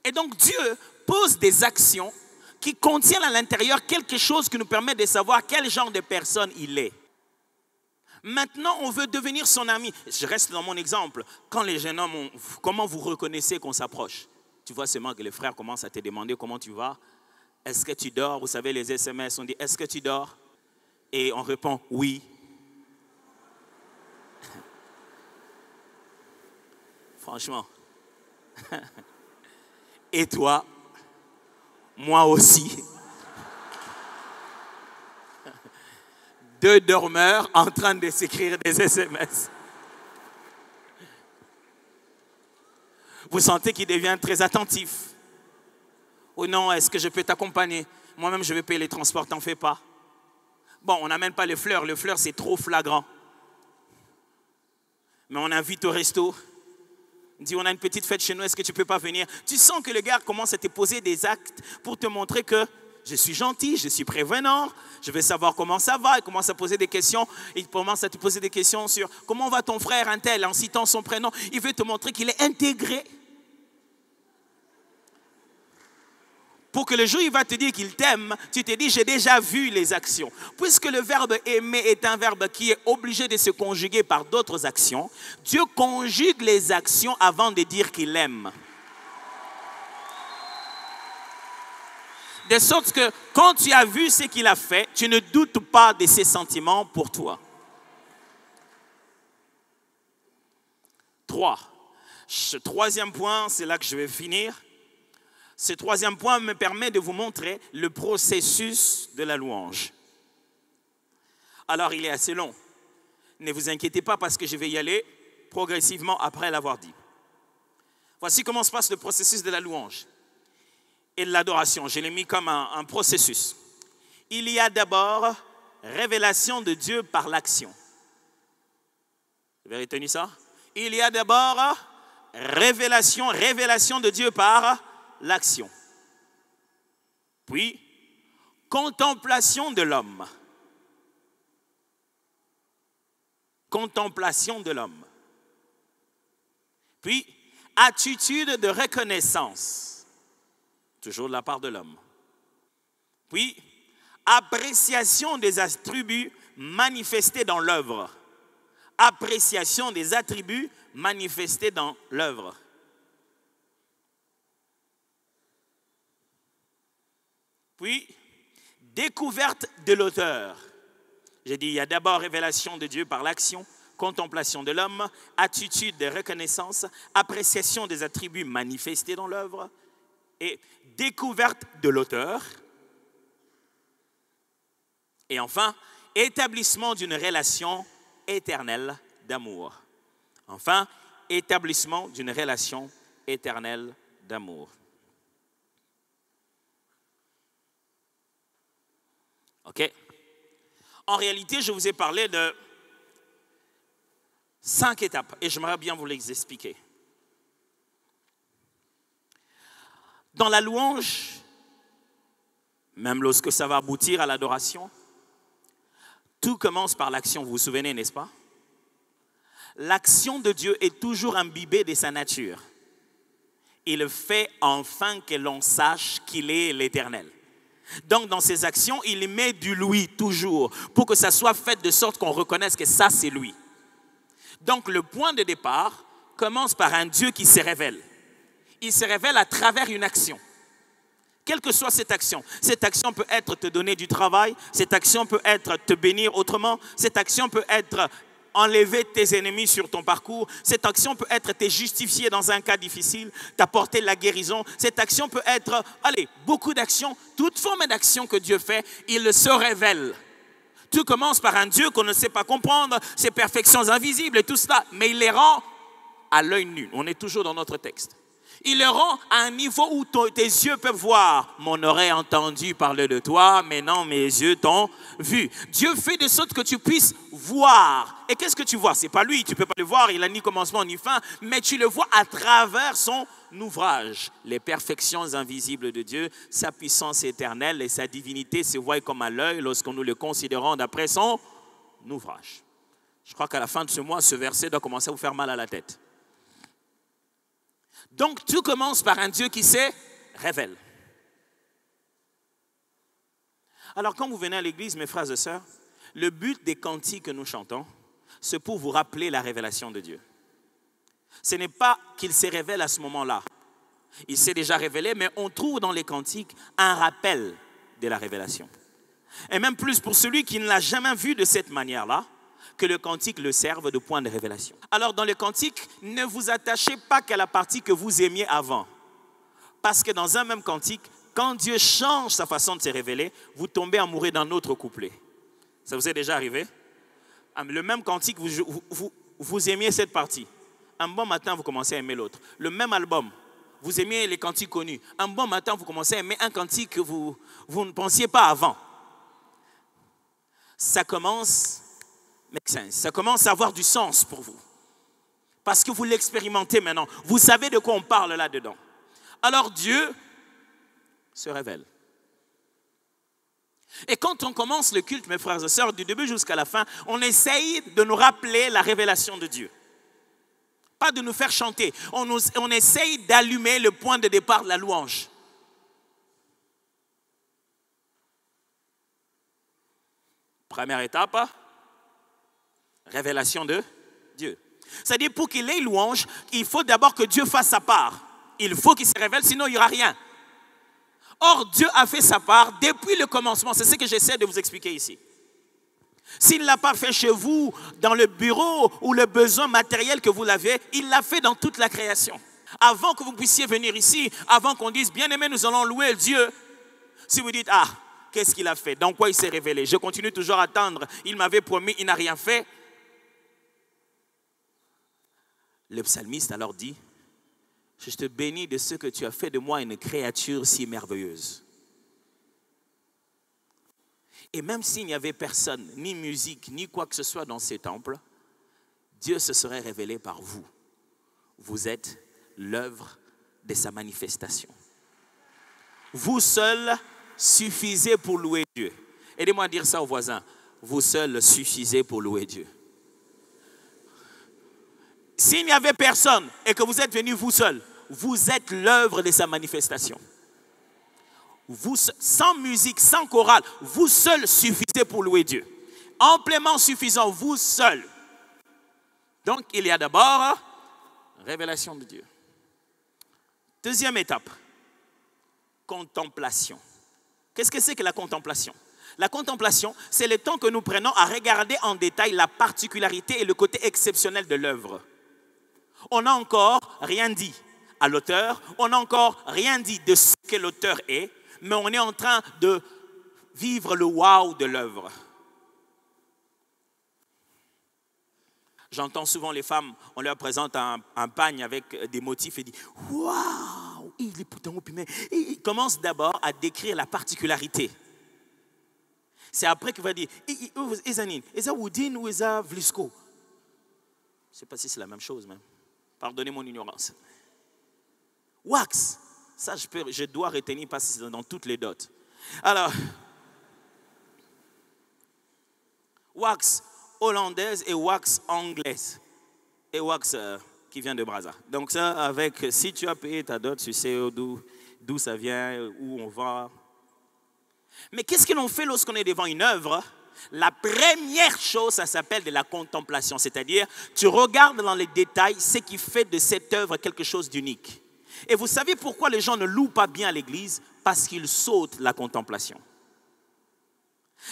Et donc Dieu pose des actions qui contiennent à l'intérieur quelque chose qui nous permet de savoir quel genre de personne il est. Maintenant, on veut devenir son ami. Je reste dans mon exemple. Quand les jeunes hommes, comment vous reconnaissez qu'on s'approche? Tu vois seulement que les frères commencent à te demander comment tu vas. Est-ce que tu dors? Vous savez, les SMS, on dit, est-ce que tu dors? Et on répond, oui. Franchement. Et toi? Moi aussi. Deux dormeurs en train de s'écrire des SMS. Vous sentez qu'il devient très attentif. Ou non, est-ce que je peux t'accompagner? Moi-même, je vais payer les transports, t'en fais pas. Bon, on n'amène pas les fleurs. Les fleurs, c'est trop flagrant. Mais on invite au resto. On dit, on a une petite fête chez nous, est-ce que tu ne peux pas venir? Tu sens que le gars commence à te poser des actes pour te montrer que je suis gentil, je suis prévenant, je veux savoir comment ça va. Il commence à poser des questions. Il commence à te poser des questions sur comment va ton frère un tel en citant son prénom. Il veut te montrer qu'il est intégré. Pour que le jour où il va te dire qu'il t'aime, tu te dis j'ai déjà vu les actions. Puisque le verbe aimer est un verbe qui est obligé de se conjuguer par d'autres actions, Dieu conjugue les actions avant de dire qu'il aime. De sorte que quand tu as vu ce qu'il a fait, tu ne doutes pas de ses sentiments pour toi. 3. Ce troisième point, c'est là que je vais finir. Ce troisième point me permet de vous montrer le processus de la louange. Alors, il est assez long. Ne vous inquiétez pas parce que je vais y aller progressivement après l'avoir dit. Voici comment se passe le processus de la louange et de l'adoration. Je l'ai mis comme un processus. Il y a d'abord révélation de Dieu par l'action. Vous avez retenu ça? Il y a d'abord révélation de Dieu par l'action. Puis, contemplation de l'homme. Contemplation de l'homme. Puis, attitude de reconnaissance. Toujours de la part de l'homme. Puis, appréciation des attributs manifestés dans l'œuvre. Appréciation des attributs manifestés dans l'œuvre. Puis, découverte de l'auteur. J'ai dit, il y a d'abord révélation de Dieu par l'action, contemplation de l'homme, attitude de reconnaissance, appréciation des attributs manifestés dans l'œuvre et découverte de l'auteur. Et enfin, établissement d'une relation éternelle d'amour. Enfin, établissement d'une relation éternelle d'amour. OK? En réalité, je vous ai parlé de 5 étapes et j'aimerais bien vous les expliquer. Dans la louange, même lorsque ça va aboutir à l'adoration, tout commence par l'action, vous vous souvenez, n'est-ce pas? L'action de Dieu est toujours imbibée de sa nature. Il fait afin que l'on sache qu'il est l'Éternel. Donc dans ses actions, il met du lui toujours pour que ça soit fait de sorte qu'on reconnaisse que ça c'est lui. Donc le point de départ commence par un Dieu qui se révèle. Il se révèle à travers une action. Quelle que soit cette action peut être te donner du travail, cette action peut être te bénir autrement, cette action peut être enlever tes ennemis sur ton parcours, cette action peut être te justifier dans un cas difficile, t'apporter la guérison, cette action peut être, beaucoup d'actions, toute forme d'action que Dieu fait, il se révèle. Tout commence par un Dieu qu'on ne sait pas comprendre, ses perfections invisibles et tout cela, mais il les rend à l'œil nu. On est toujours dans notre texte. Il les rend à un niveau où tes yeux peuvent voir. Mon oreille a entendu parler de toi, mais non, mes yeux t'ont vu. Dieu fait de sorte que tu puisses voir. Et qu'est-ce que tu vois? Ce n'est pas lui, tu ne peux pas le voir, il n'a ni commencement ni fin, mais tu le vois à travers son ouvrage. Les perfections invisibles de Dieu, sa puissance éternelle et sa divinité se voient comme à l'œil lorsque nous le considérons d'après son ouvrage. Je crois qu'à la fin de ce mois, ce verset doit commencer à vous faire mal à la tête. Donc, tout commence par un Dieu qui se révèle. Alors, quand vous venez à l'église, mes frères et sœurs, le but des cantiques que nous chantons, c'est pour vous rappeler la révélation de Dieu. Ce n'est pas qu'il se révèle à ce moment-là. Il s'est déjà révélé, mais on trouve dans les cantiques un rappel de la révélation. Et même plus pour celui qui ne l'a jamais vu de cette manière-là, que le cantique le serve de point de révélation. Alors dans le cantique, ne vous attachez pas qu'à la partie que vous aimiez avant. Parce que dans un même cantique, quand Dieu change sa façon de se révéler, vous tombez amoureux d'un autre couplet. Ça vous est déjà arrivé? Le même cantique, vous aimiez cette partie. Un bon matin, vous commencez à aimer l'autre. Le même album, vous aimiez les cantiques connus. Un bon matin, vous commencez à aimer un cantique que vous ne pensiez pas avant. Ça commence à avoir du sens pour vous. Parce que vous l'expérimentez maintenant. Vous savez de quoi on parle là-dedans. Alors Dieu se révèle. Et quand on commence le culte, mes frères et sœurs, du début jusqu'à la fin, on essaye de nous rappeler la révélation de Dieu. Pas de nous faire chanter. On essaye d'allumer le point de départ de la louange. Première étape, révélation de Dieu. C'est-à-dire pour qu'il ait louange, il faut d'abord que Dieu fasse sa part. Il faut qu'il se révèle, sinon il n'y aura rien. Or, Dieu a fait sa part depuis le commencement. C'est ce que j'essaie de vous expliquer ici. S'il ne l'a pas fait chez vous, dans le bureau ou le besoin matériel que vous l'avez, il l'a fait dans toute la création. Avant que vous puissiez venir ici, avant qu'on dise, bien aimé, nous allons louer Dieu. Si vous dites, qu'est-ce qu'il a fait? Dans quoi il s'est révélé? Je continue toujours à attendre. Il m'avait promis, il n'a rien fait. Le psalmiste alors dit, je te bénis de ce que tu as fait de moi une créature si merveilleuse. Et même s'il n'y avait personne, ni musique, ni quoi que ce soit dans ces temples, Dieu se serait révélé par vous. Vous êtes l'œuvre de sa manifestation. Vous seul suffisez pour louer Dieu. Aidez-moi à dire ça aux voisins. Vous seul suffisez pour louer Dieu. S'il n'y avait personne et que vous êtes venus vous seul, vous êtes l'œuvre de sa manifestation. Vous, sans musique, sans chorale, vous seul suffisez pour louer Dieu. Amplement suffisant, vous seul. Donc, il y a d'abord révélation de Dieu. Deuxième étape, contemplation. Qu'est-ce que c'est que la contemplation? La contemplation, c'est le temps que nous prenons à regarder en détail la particularité et le côté exceptionnel de l'œuvre. On n'a encore rien dit à l'auteur, on n'a encore rien dit de ce que l'auteur est, mais on est en train de vivre le wow de l'œuvre. J'entends souvent les femmes, on leur présente un pagne avec des motifs et dit « Waouh, il est pourtant au piment. » Il commence d'abord à décrire la particularité. C'est après qu'il va dire « Isanin, Isa Woodin ou Isa Vlisco ?» Je ne sais pas si c'est la même chose même. Pardonnez mon ignorance. Wax, ça je dois retenir parce que c'est dans toutes les dots. Alors, wax hollandaise et wax anglaise. Et wax qui vient de Brazza. Donc ça, si tu as payé ta dot, tu sais d'où ça vient, où on va. Mais qu'est-ce que l'on fait lorsqu'on est devant une œuvre? La première chose, ça s'appelle de la contemplation. C'est-à-dire, tu regardes dans les détails ce qui fait de cette œuvre quelque chose d'unique. Et vous savez pourquoi les gens ne louent pas bien à l'église? Parce qu'ils sautent la contemplation.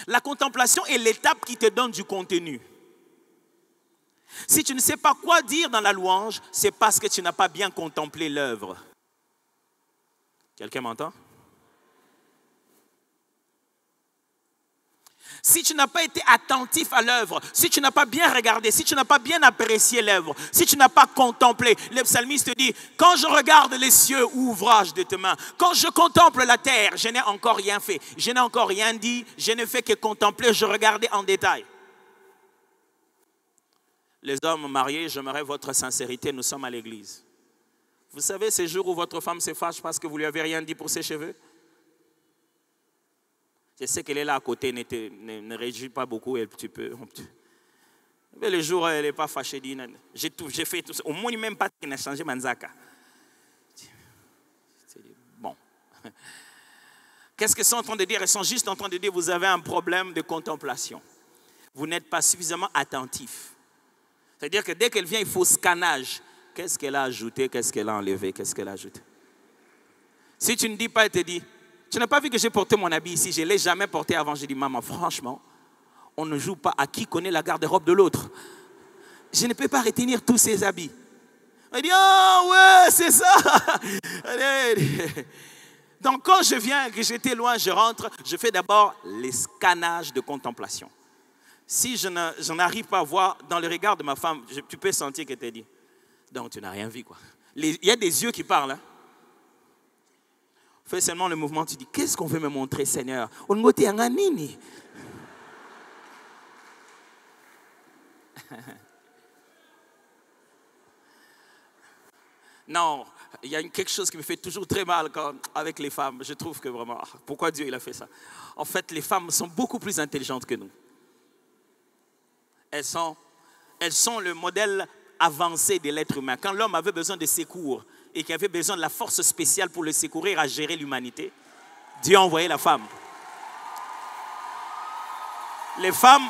La contemplation est l'étape qui te donne du contenu. Si tu ne sais pas quoi dire dans la louange, c'est parce que tu n'as pas bien contemplé l'œuvre. Quelqu'un m'entend? Si tu n'as pas été attentif à l'œuvre, si tu n'as pas bien regardé, si tu n'as pas bien apprécié l'œuvre, si tu n'as pas contemplé, le psalmiste dit, quand je regarde les cieux, ouvrage de tes mains, quand je contemple la terre, je n'ai encore rien fait, je n'ai encore rien dit, je ne fais que contempler, je regardais en détail. Les hommes mariés, j'aimerais votre sincérité, nous sommes à l'église. Vous savez ces jours où votre femme se fâche parce que vous ne lui avez rien dit pour ses cheveux? Je sais qu'elle est là à côté, ne réjouit pas beaucoup, mais le jour où elle n'est pas fâchée, j'ai fait tout ça. Au moins, même pas qu'il n'a changé Manzaka. Bon. Qu'est-ce qu'ils sont en train de dire? Ils sont juste en train de dire, vous avez un problème de contemplation. Vous n'êtes pas suffisamment attentif. C'est-à-dire que dès qu'elle vient, il faut scannage. Qu'est-ce qu'elle a ajouté? Qu'est-ce qu'elle a enlevé? Qu'est-ce qu'elle a ajouté? Si tu ne dis pas, elle te dit, tu n'as pas vu que j'ai porté mon habit ici, je ne l'ai jamais porté avant. J'ai dit, maman, franchement, on ne joue pas à qui connaît la garde-robe de l'autre. Je ne peux pas retenir tous ces habits. Elle dit, ah ouais, c'est ça. Donc quand je viens, que j'étais loin, je rentre, je fais d'abord les scannages de contemplation. Si je n'arrive pas à voir dans le regard de ma femme, tu peux sentir qu'elle t'a dit, donc tu n'as rien vu quoi. Il y a des yeux qui parlent. Hein? Fais seulement le mouvement, tu dis, qu'est-ce qu'on veut me montrer, Seigneur? Non, il y a quelque chose qui me fait toujours très mal avec les femmes. Je trouve que vraiment, pourquoi Dieu il a fait ça? En fait, les femmes sont beaucoup plus intelligentes que nous. Elles sont le modèle avancé de l'être humain. Quand l'homme avait besoin de secours, et qui avait besoin de la force spéciale pour le secourir à gérer l'humanité, Dieu a envoyé la femme. Les femmes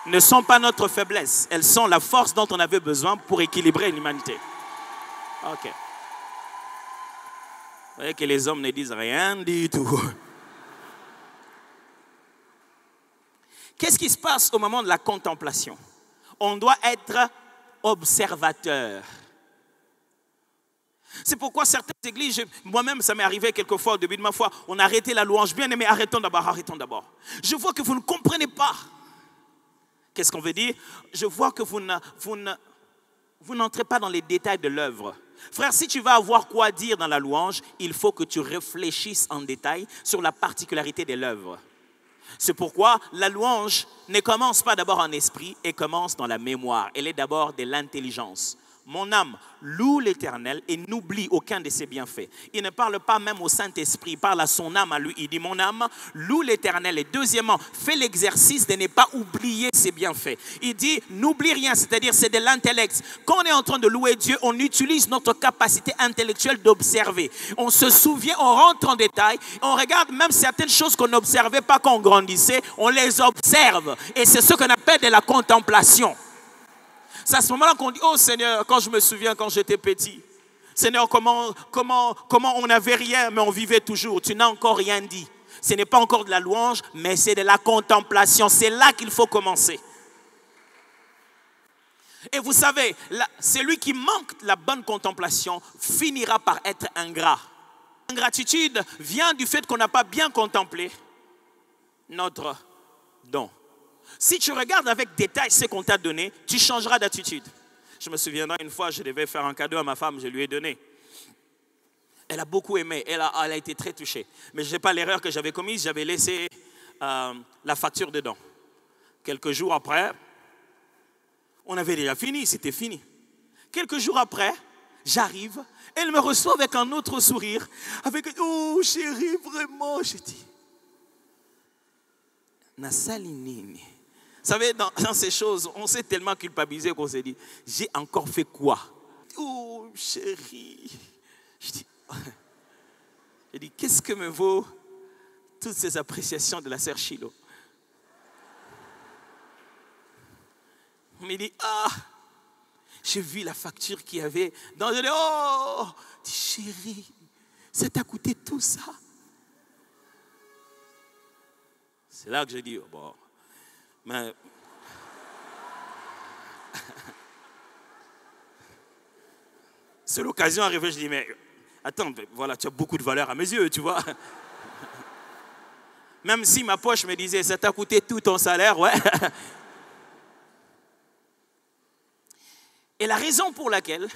ne sont pas notre faiblesse. Elles sont la force dont on avait besoin pour équilibrer l'humanité. Ok. Vous voyez que les hommes ne disent rien du tout. Qu'est-ce qui se passe au moment de la contemplation? On doit être observateur. C'est pourquoi certaines églises, moi-même ça m'est arrivé quelquefois au début de ma foi, on a arrêté la louange. Bien aimé, arrêtons d'abord. Je vois que vous ne comprenez pas. Qu'est-ce qu'on veut dire? Je vois que vous n'entrez pas dans les détails de l'œuvre. Frère, si tu vas avoir quoi dire dans la louange, il faut que tu réfléchisses en détail sur la particularité de l'œuvre. C'est pourquoi la louange ne commence pas d'abord en esprit, elle commence dans la mémoire. Elle est d'abord de l'intelligence. Mon âme loue l'Éternel et n'oublie aucun de ses bienfaits. Il ne parle pas même au Saint-Esprit, il parle à son âme à lui. Il dit, mon âme loue l'Éternel. Et deuxièmement, fais l'exercice de ne pas oublier ses bienfaits. Il dit, n'oublie rien, c'est-à-dire c'est de l'intellect. Quand on est en train de louer Dieu, on utilise notre capacité intellectuelle d'observer. On se souvient, on rentre en détail, on regarde même certaines choses qu'on n'observait pas quand on grandissait, on les observe. Et c'est ce qu'on appelle de la contemplation. C'est à ce moment-là qu'on dit, oh Seigneur, quand je me souviens quand j'étais petit, Seigneur, comment on n'avait rien, mais on vivait toujours. Tu n'as encore rien dit. Ce n'est pas encore de la louange, mais c'est de la contemplation. C'est là qu'il faut commencer. Et vous savez, celui qui manque la bonne contemplation finira par être ingrat. L'ingratitude vient du fait qu'on n'a pas bien contemplé notre don. Si tu regardes avec détail ce qu'on t'a donné, tu changeras d'attitude. Je me souviendrai une fois, je devais faire un cadeau à ma femme, je lui ai donné. Elle a beaucoup aimé, elle a été très touchée. Mais je ne sais pas l'erreur que j'avais commise, j'avais laissé la facture dedans. Quelques jours après, on avait déjà fini, c'était fini. Quelques jours après, j'arrive, elle me reçoit avec un autre sourire, avec « Oh chérie, vraiment !» J'ai dit « Nasalinini ». Vous savez, dans ces choses, on s'est tellement culpabilisé qu'on s'est dit « J'ai encore fait quoi ?» Oh chérie. J'ai dit, qu'est-ce que me vaut toutes ces appréciations de la sœur Chilo? On m'a dit, j'ai vu la facture qu'il y avait dans le... Oh, chérie, ça t'a coûté tout ça? C'est là que j'ai dit, bon, mais... C'est l'occasion arrivée, je dis, mais attends, voilà, tu as beaucoup de valeur à mes yeux, tu vois. Même si ma poche me disait, ça t'a coûté tout ton salaire, ouais. Et la raison pour laquelle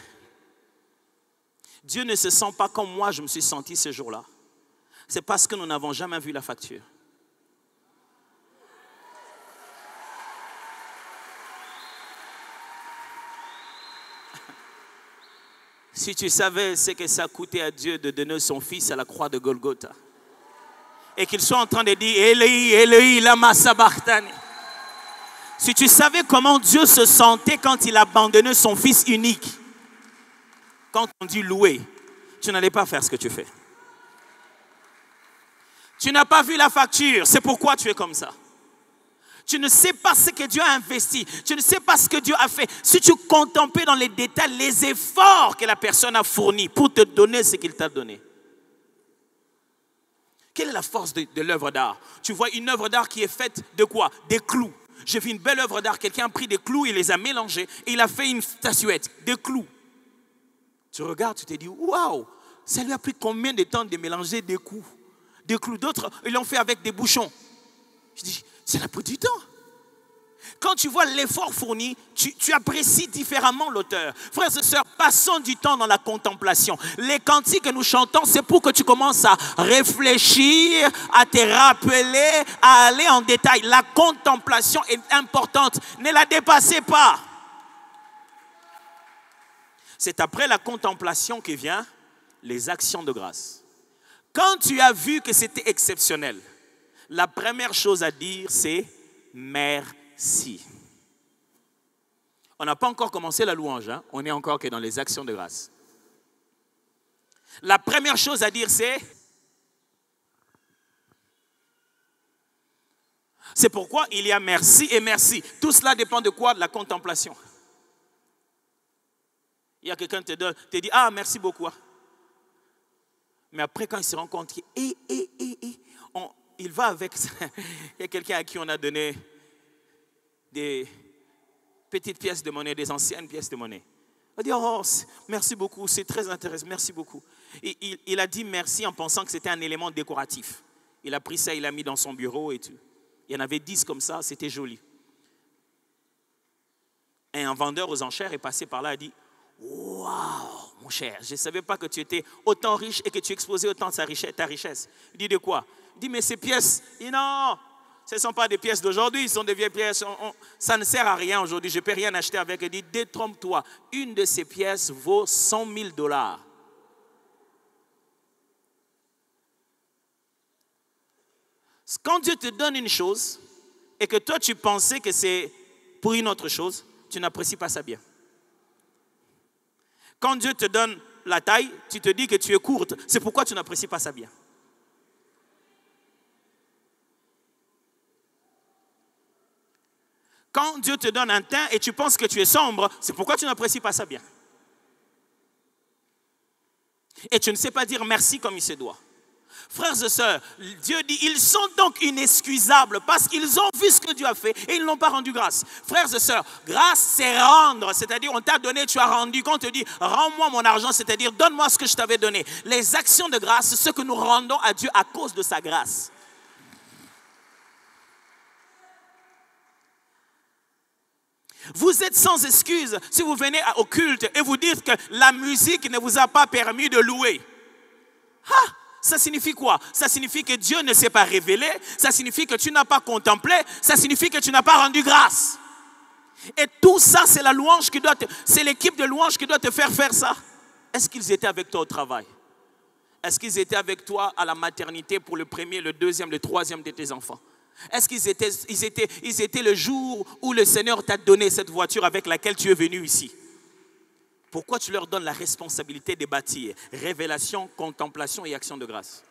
Dieu ne se sent pas comme moi, je me suis senti ce jour-là, c'est parce que nous n'avons jamais vu la facture. Si tu savais ce que ça coûtait à Dieu de donner son fils à la croix de Golgotha, et qu'il soit en train de dire Eli, Eli, lama sabachthani. Si tu savais comment Dieu se sentait quand il abandonnait son fils unique, quand on dit louer, tu n'allais pas faire ce que tu fais. Tu n'as pas vu la facture, c'est pourquoi tu es comme ça. Tu ne sais pas ce que Dieu a investi. Tu ne sais pas ce que Dieu a fait. Si tu contemplais dans les détails les efforts que la personne a fournis pour te donner ce qu'il t'a donné. Quelle est la force de l'œuvre d'art? Tu vois une œuvre d'art qui est faite de quoi? Des clous. J'ai vu une belle œuvre d'art. Quelqu'un a pris des clous, il les a mélangés et il a fait une statuette. Des clous. Tu regardes, tu te dis, waouh, ça lui a pris combien de temps de mélanger des clous? Des clous. D'autres, ils l'ont fait avec des bouchons. Je dis, ça n'a pris du temps. Quand tu vois l'effort fourni, tu apprécies différemment l'auteur. Frères et sœurs, passons du temps dans la contemplation. Les cantiques que nous chantons, c'est pour que tu commences à réfléchir, à te rappeler, à aller en détail. La contemplation est importante. Ne la dépassez pas. C'est après la contemplation que vient les actions de grâce. Quand tu as vu que c'était exceptionnel, la première chose à dire, c'est merci. On n'a pas encore commencé la louange, hein? On est encore que dans les actions de grâce. La première chose à dire, c'est pourquoi il y a merci et merci. Tout cela dépend de quoi? De la contemplation. Il y a quelqu'un qui te dit, ah, merci beaucoup. Mais après, quand il se rend compte qu'il il va avec... Il y a quelqu'un à qui on a donné des petites pièces de monnaie, des anciennes pièces de monnaie. Il a dit, oh, merci beaucoup, c'est très intéressant, merci beaucoup. Et il a dit merci en pensant que c'était un élément décoratif. Il a pris ça, il l'a mis dans son bureau et tout. Il y en avait 10 comme ça, c'était joli. Et un vendeur aux enchères est passé par là et a dit, waouh, mon cher, je ne savais pas que tu étais autant riche et que tu exposais autant ta richesse. Il dit, de quoi? Il dit, mais ces pièces, non, ce ne sont pas des pièces d'aujourd'hui, ce sont des vieilles pièces. Ça ne sert à rien aujourd'hui, je ne peux rien acheter avec. Il dit, détrompe-toi, une de ces pièces vaut $100 000. Quand Dieu te donne une chose et que toi tu pensais que c'est pour une autre chose, tu n'apprécies pas ça bien. Quand Dieu te donne la taille, tu te dis que tu es courte. C'est pourquoi tu n'apprécies pas ça bien. Quand Dieu te donne un teint et tu penses que tu es sombre, c'est pourquoi tu n'apprécies pas ça bien. Et tu ne sais pas dire merci comme il se doit. Frères et sœurs, Dieu dit, ils sont donc inexcusables parce qu'ils ont vu ce que Dieu a fait et ils n'ont pas rendu grâce. Frères et sœurs, grâce c'est rendre, c'est-à-dire on t'a donné, tu as rendu. Quand on te dit, rends-moi mon argent, c'est-à-dire donne-moi ce que je t'avais donné. Les actions de grâce, c'est ce que nous rendons à Dieu à cause de sa grâce. Vous êtes sans excuse si vous venez au culte et vous dites que la musique ne vous a pas permis de louer. Ah, ça signifie quoi? Ça signifie que Dieu ne s'est pas révélé, ça signifie que tu n'as pas contemplé, ça signifie que tu n'as pas rendu grâce. Et tout ça, c'est la louange qui doit c'est l'équipe de louange qui doit te faire ça. Est-ce qu'ils étaient avec toi au travail? Est-ce qu'ils étaient avec toi à la maternité pour le premier, le deuxième, le troisième de tes enfants? Est-ce qu'ils étaient le jour où le Seigneur t'a donné cette voiture avec laquelle tu es venu ici? Pourquoi tu leur donnes la responsabilité de bâtir? Révélation, contemplation et action de grâce.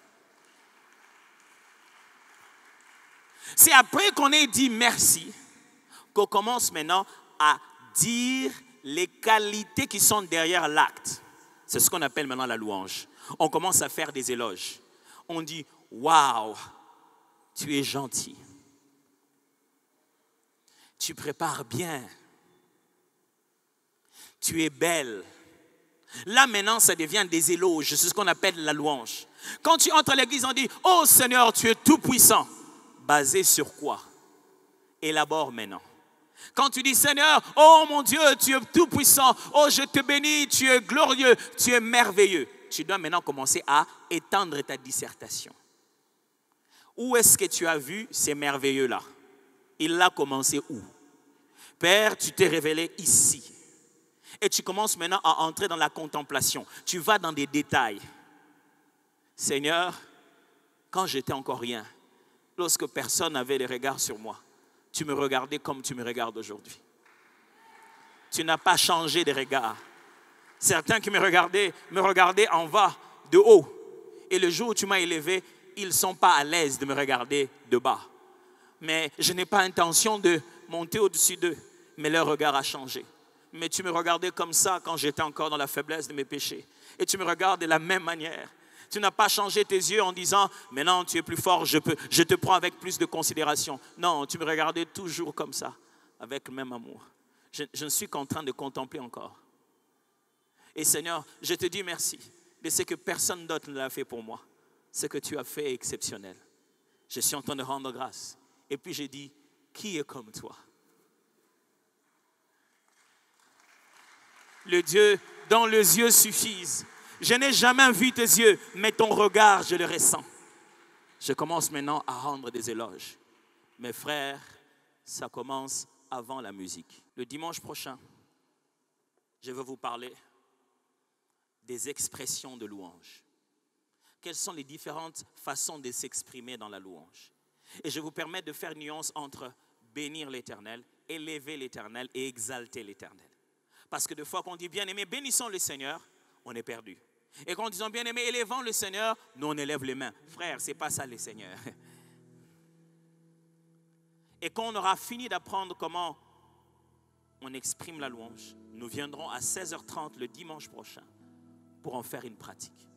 C'est après qu'on ait dit merci qu'on commence maintenant à dire les qualités qui sont derrière l'acte. C'est ce qu'on appelle maintenant la louange. On commence à faire des éloges. On dit, waouh, tu es gentil. Tu prépares bien. Tu es belle. Là maintenant, ça devient des éloges. C'est ce qu'on appelle la louange. Quand tu entres à l'église, on dit, oh Seigneur, tu es tout puissant. Basé sur quoi? Élabore maintenant. Quand tu dis Seigneur, oh mon Dieu, tu es tout puissant. Oh, je te bénis, tu es glorieux, tu es merveilleux. Tu dois maintenant commencer à étendre ta dissertation. Où est-ce que tu as vu ces merveilleux-là? Il l'a commencé où? Père, tu t'es révélé ici. Et tu commences maintenant à entrer dans la contemplation. Tu vas dans des détails. Seigneur, quand j'étais encore rien, lorsque personne n'avait les regards sur moi, tu me regardais comme tu me regardes aujourd'hui. Tu n'as pas changé de regard. Certains qui me regardaient en bas, de haut. Et le jour où tu m'as élevé, ils ne sont pas à l'aise de me regarder de bas. Mais je n'ai pas intention de monter au-dessus d'eux. Mais leur regard a changé. Mais tu me regardais comme ça quand j'étais encore dans la faiblesse de mes péchés. Et tu me regardes de la même manière. Tu n'as pas changé tes yeux en disant « Mais non, tu es plus fort, je te prends avec plus de considération. » Non, tu me regardais toujours comme ça, avec le même amour. Je ne suis qu'en train de contempler encore. Et Seigneur, je te dis merci de ce que personne d'autre ne l'a fait pour moi. Ce que tu as fait est exceptionnel. Je suis en train de rendre grâce. Et puis j'ai dit, qui est comme toi? Le Dieu dont les yeux suffisent. Je n'ai jamais vu tes yeux, mais ton regard, je le ressens. Je commence maintenant à rendre des éloges. Mes frères, ça commence avant la musique. Le dimanche prochain, je vais vous parler des expressions de louange. Quelles sont les différentes façons de s'exprimer dans la louange? Et je vous permets de faire nuance entre bénir l'Éternel, élever l'Éternel et exalter l'Éternel. Parce que des fois qu'on dit bien-aimé, bénissons le Seigneur, on est perdu. Et quand nous disons bien-aimé, élevons le Seigneur, nous on élève les mains. Frère, ce n'est pas ça le Seigneur. Et quand on aura fini d'apprendre comment on exprime la louange, nous viendrons à 16h30 le dimanche prochain pour en faire une pratique.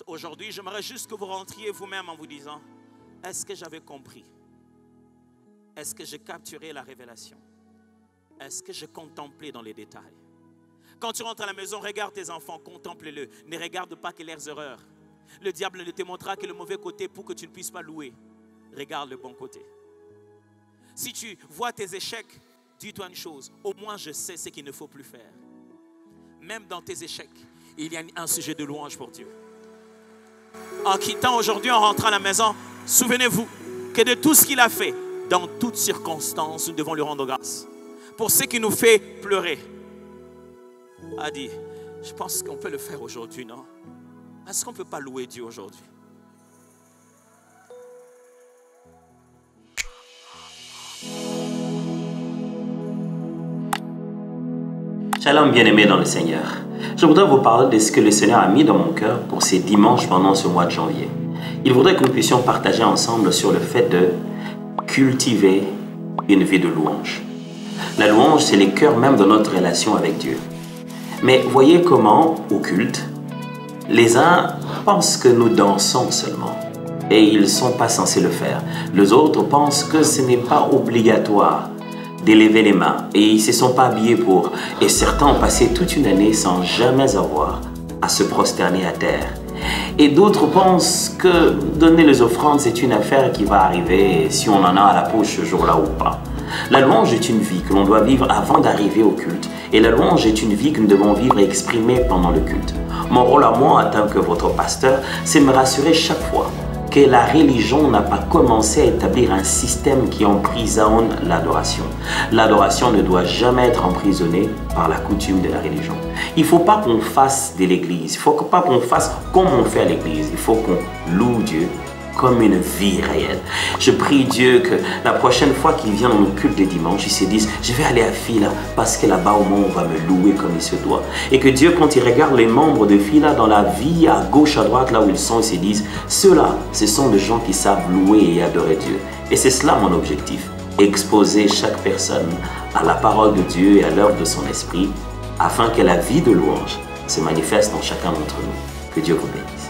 Aujourd'hui, j'aimerais juste que vous rentriez vous-même en vous disant, est-ce que j'avais compris? Est-ce que j'ai capturé la révélation? Est-ce que j'ai contemplé dans les détails? Quand tu rentres à la maison, regarde tes enfants, contemple-le. Ne regarde pas que leurs erreurs. Le diable ne te montrera que le mauvais côté pour que tu ne puisses pas louer. Regarde le bon côté. Si tu vois tes échecs, dis-toi une chose. Au moins, je sais ce qu'il ne faut plus faire. Même dans tes échecs, il y a un sujet de louange pour Dieu. En quittant aujourd'hui, en rentrant à la maison, souvenez-vous que de tout ce qu'il a fait, dans toutes circonstances, nous devons lui rendre grâce. Pour ce qui nous fait pleurer, a dit, je pense qu'on peut le faire aujourd'hui, non? Est-ce qu'on ne peut pas louer Dieu aujourd'hui? Shalom bien-aimés dans le Seigneur. Je voudrais vous parler de ce que le Seigneur a mis dans mon cœur pour ces dimanches pendant ce mois de janvier. Il voudrait que nous puissions partager ensemble sur le fait de cultiver une vie de louange. La louange, c'est le cœur même de notre relation avec Dieu. Mais voyez comment, au culte, les uns pensent que nous dansons seulement et ils ne sont pas censés le faire. Les autres pensent que ce n'est pas obligatoire d'élever les mains et ils ne se sont pas habillés pour. Et certains ont passé toute une année sans jamais avoir à se prosterner à terre. Et d'autres pensent que donner les offrandes, c'est une affaire qui va arriver si on en a à la poche ce jour-là ou pas. La louange est une vie que l'on doit vivre avant d'arriver au culte. Et la louange est une vie que nous devons vivre et exprimer pendant le culte. Mon rôle à moi, en tant que votre pasteur, c'est de me rassurer chaque fois que la religion n'a pas commencé à établir un système qui emprisonne l'adoration. L'adoration ne doit jamais être emprisonnée par la coutume de la religion. Il ne faut pas qu'on fasse de l'église, il ne faut pas qu'on fasse comme on fait à l'église, il faut qu'on loue Dieu comme une vie réelle. Je prie Dieu que la prochaine fois qu'il vient dans nos cultes de dimanche, il se dise, je vais aller à Fila parce que là-bas au moins on va me louer comme il se doit. Et que Dieu, quand il regarde les membres de Fila dans la vie, à gauche, à droite, là où ils sont, il se dise, ceux-là, ce sont des gens qui savent louer et adorer Dieu. Et c'est cela mon objectif, exposer chaque personne à la parole de Dieu et à l'œuvre de son esprit, afin que la vie de louange se manifeste dans chacun d'entre nous. Que Dieu vous bénisse.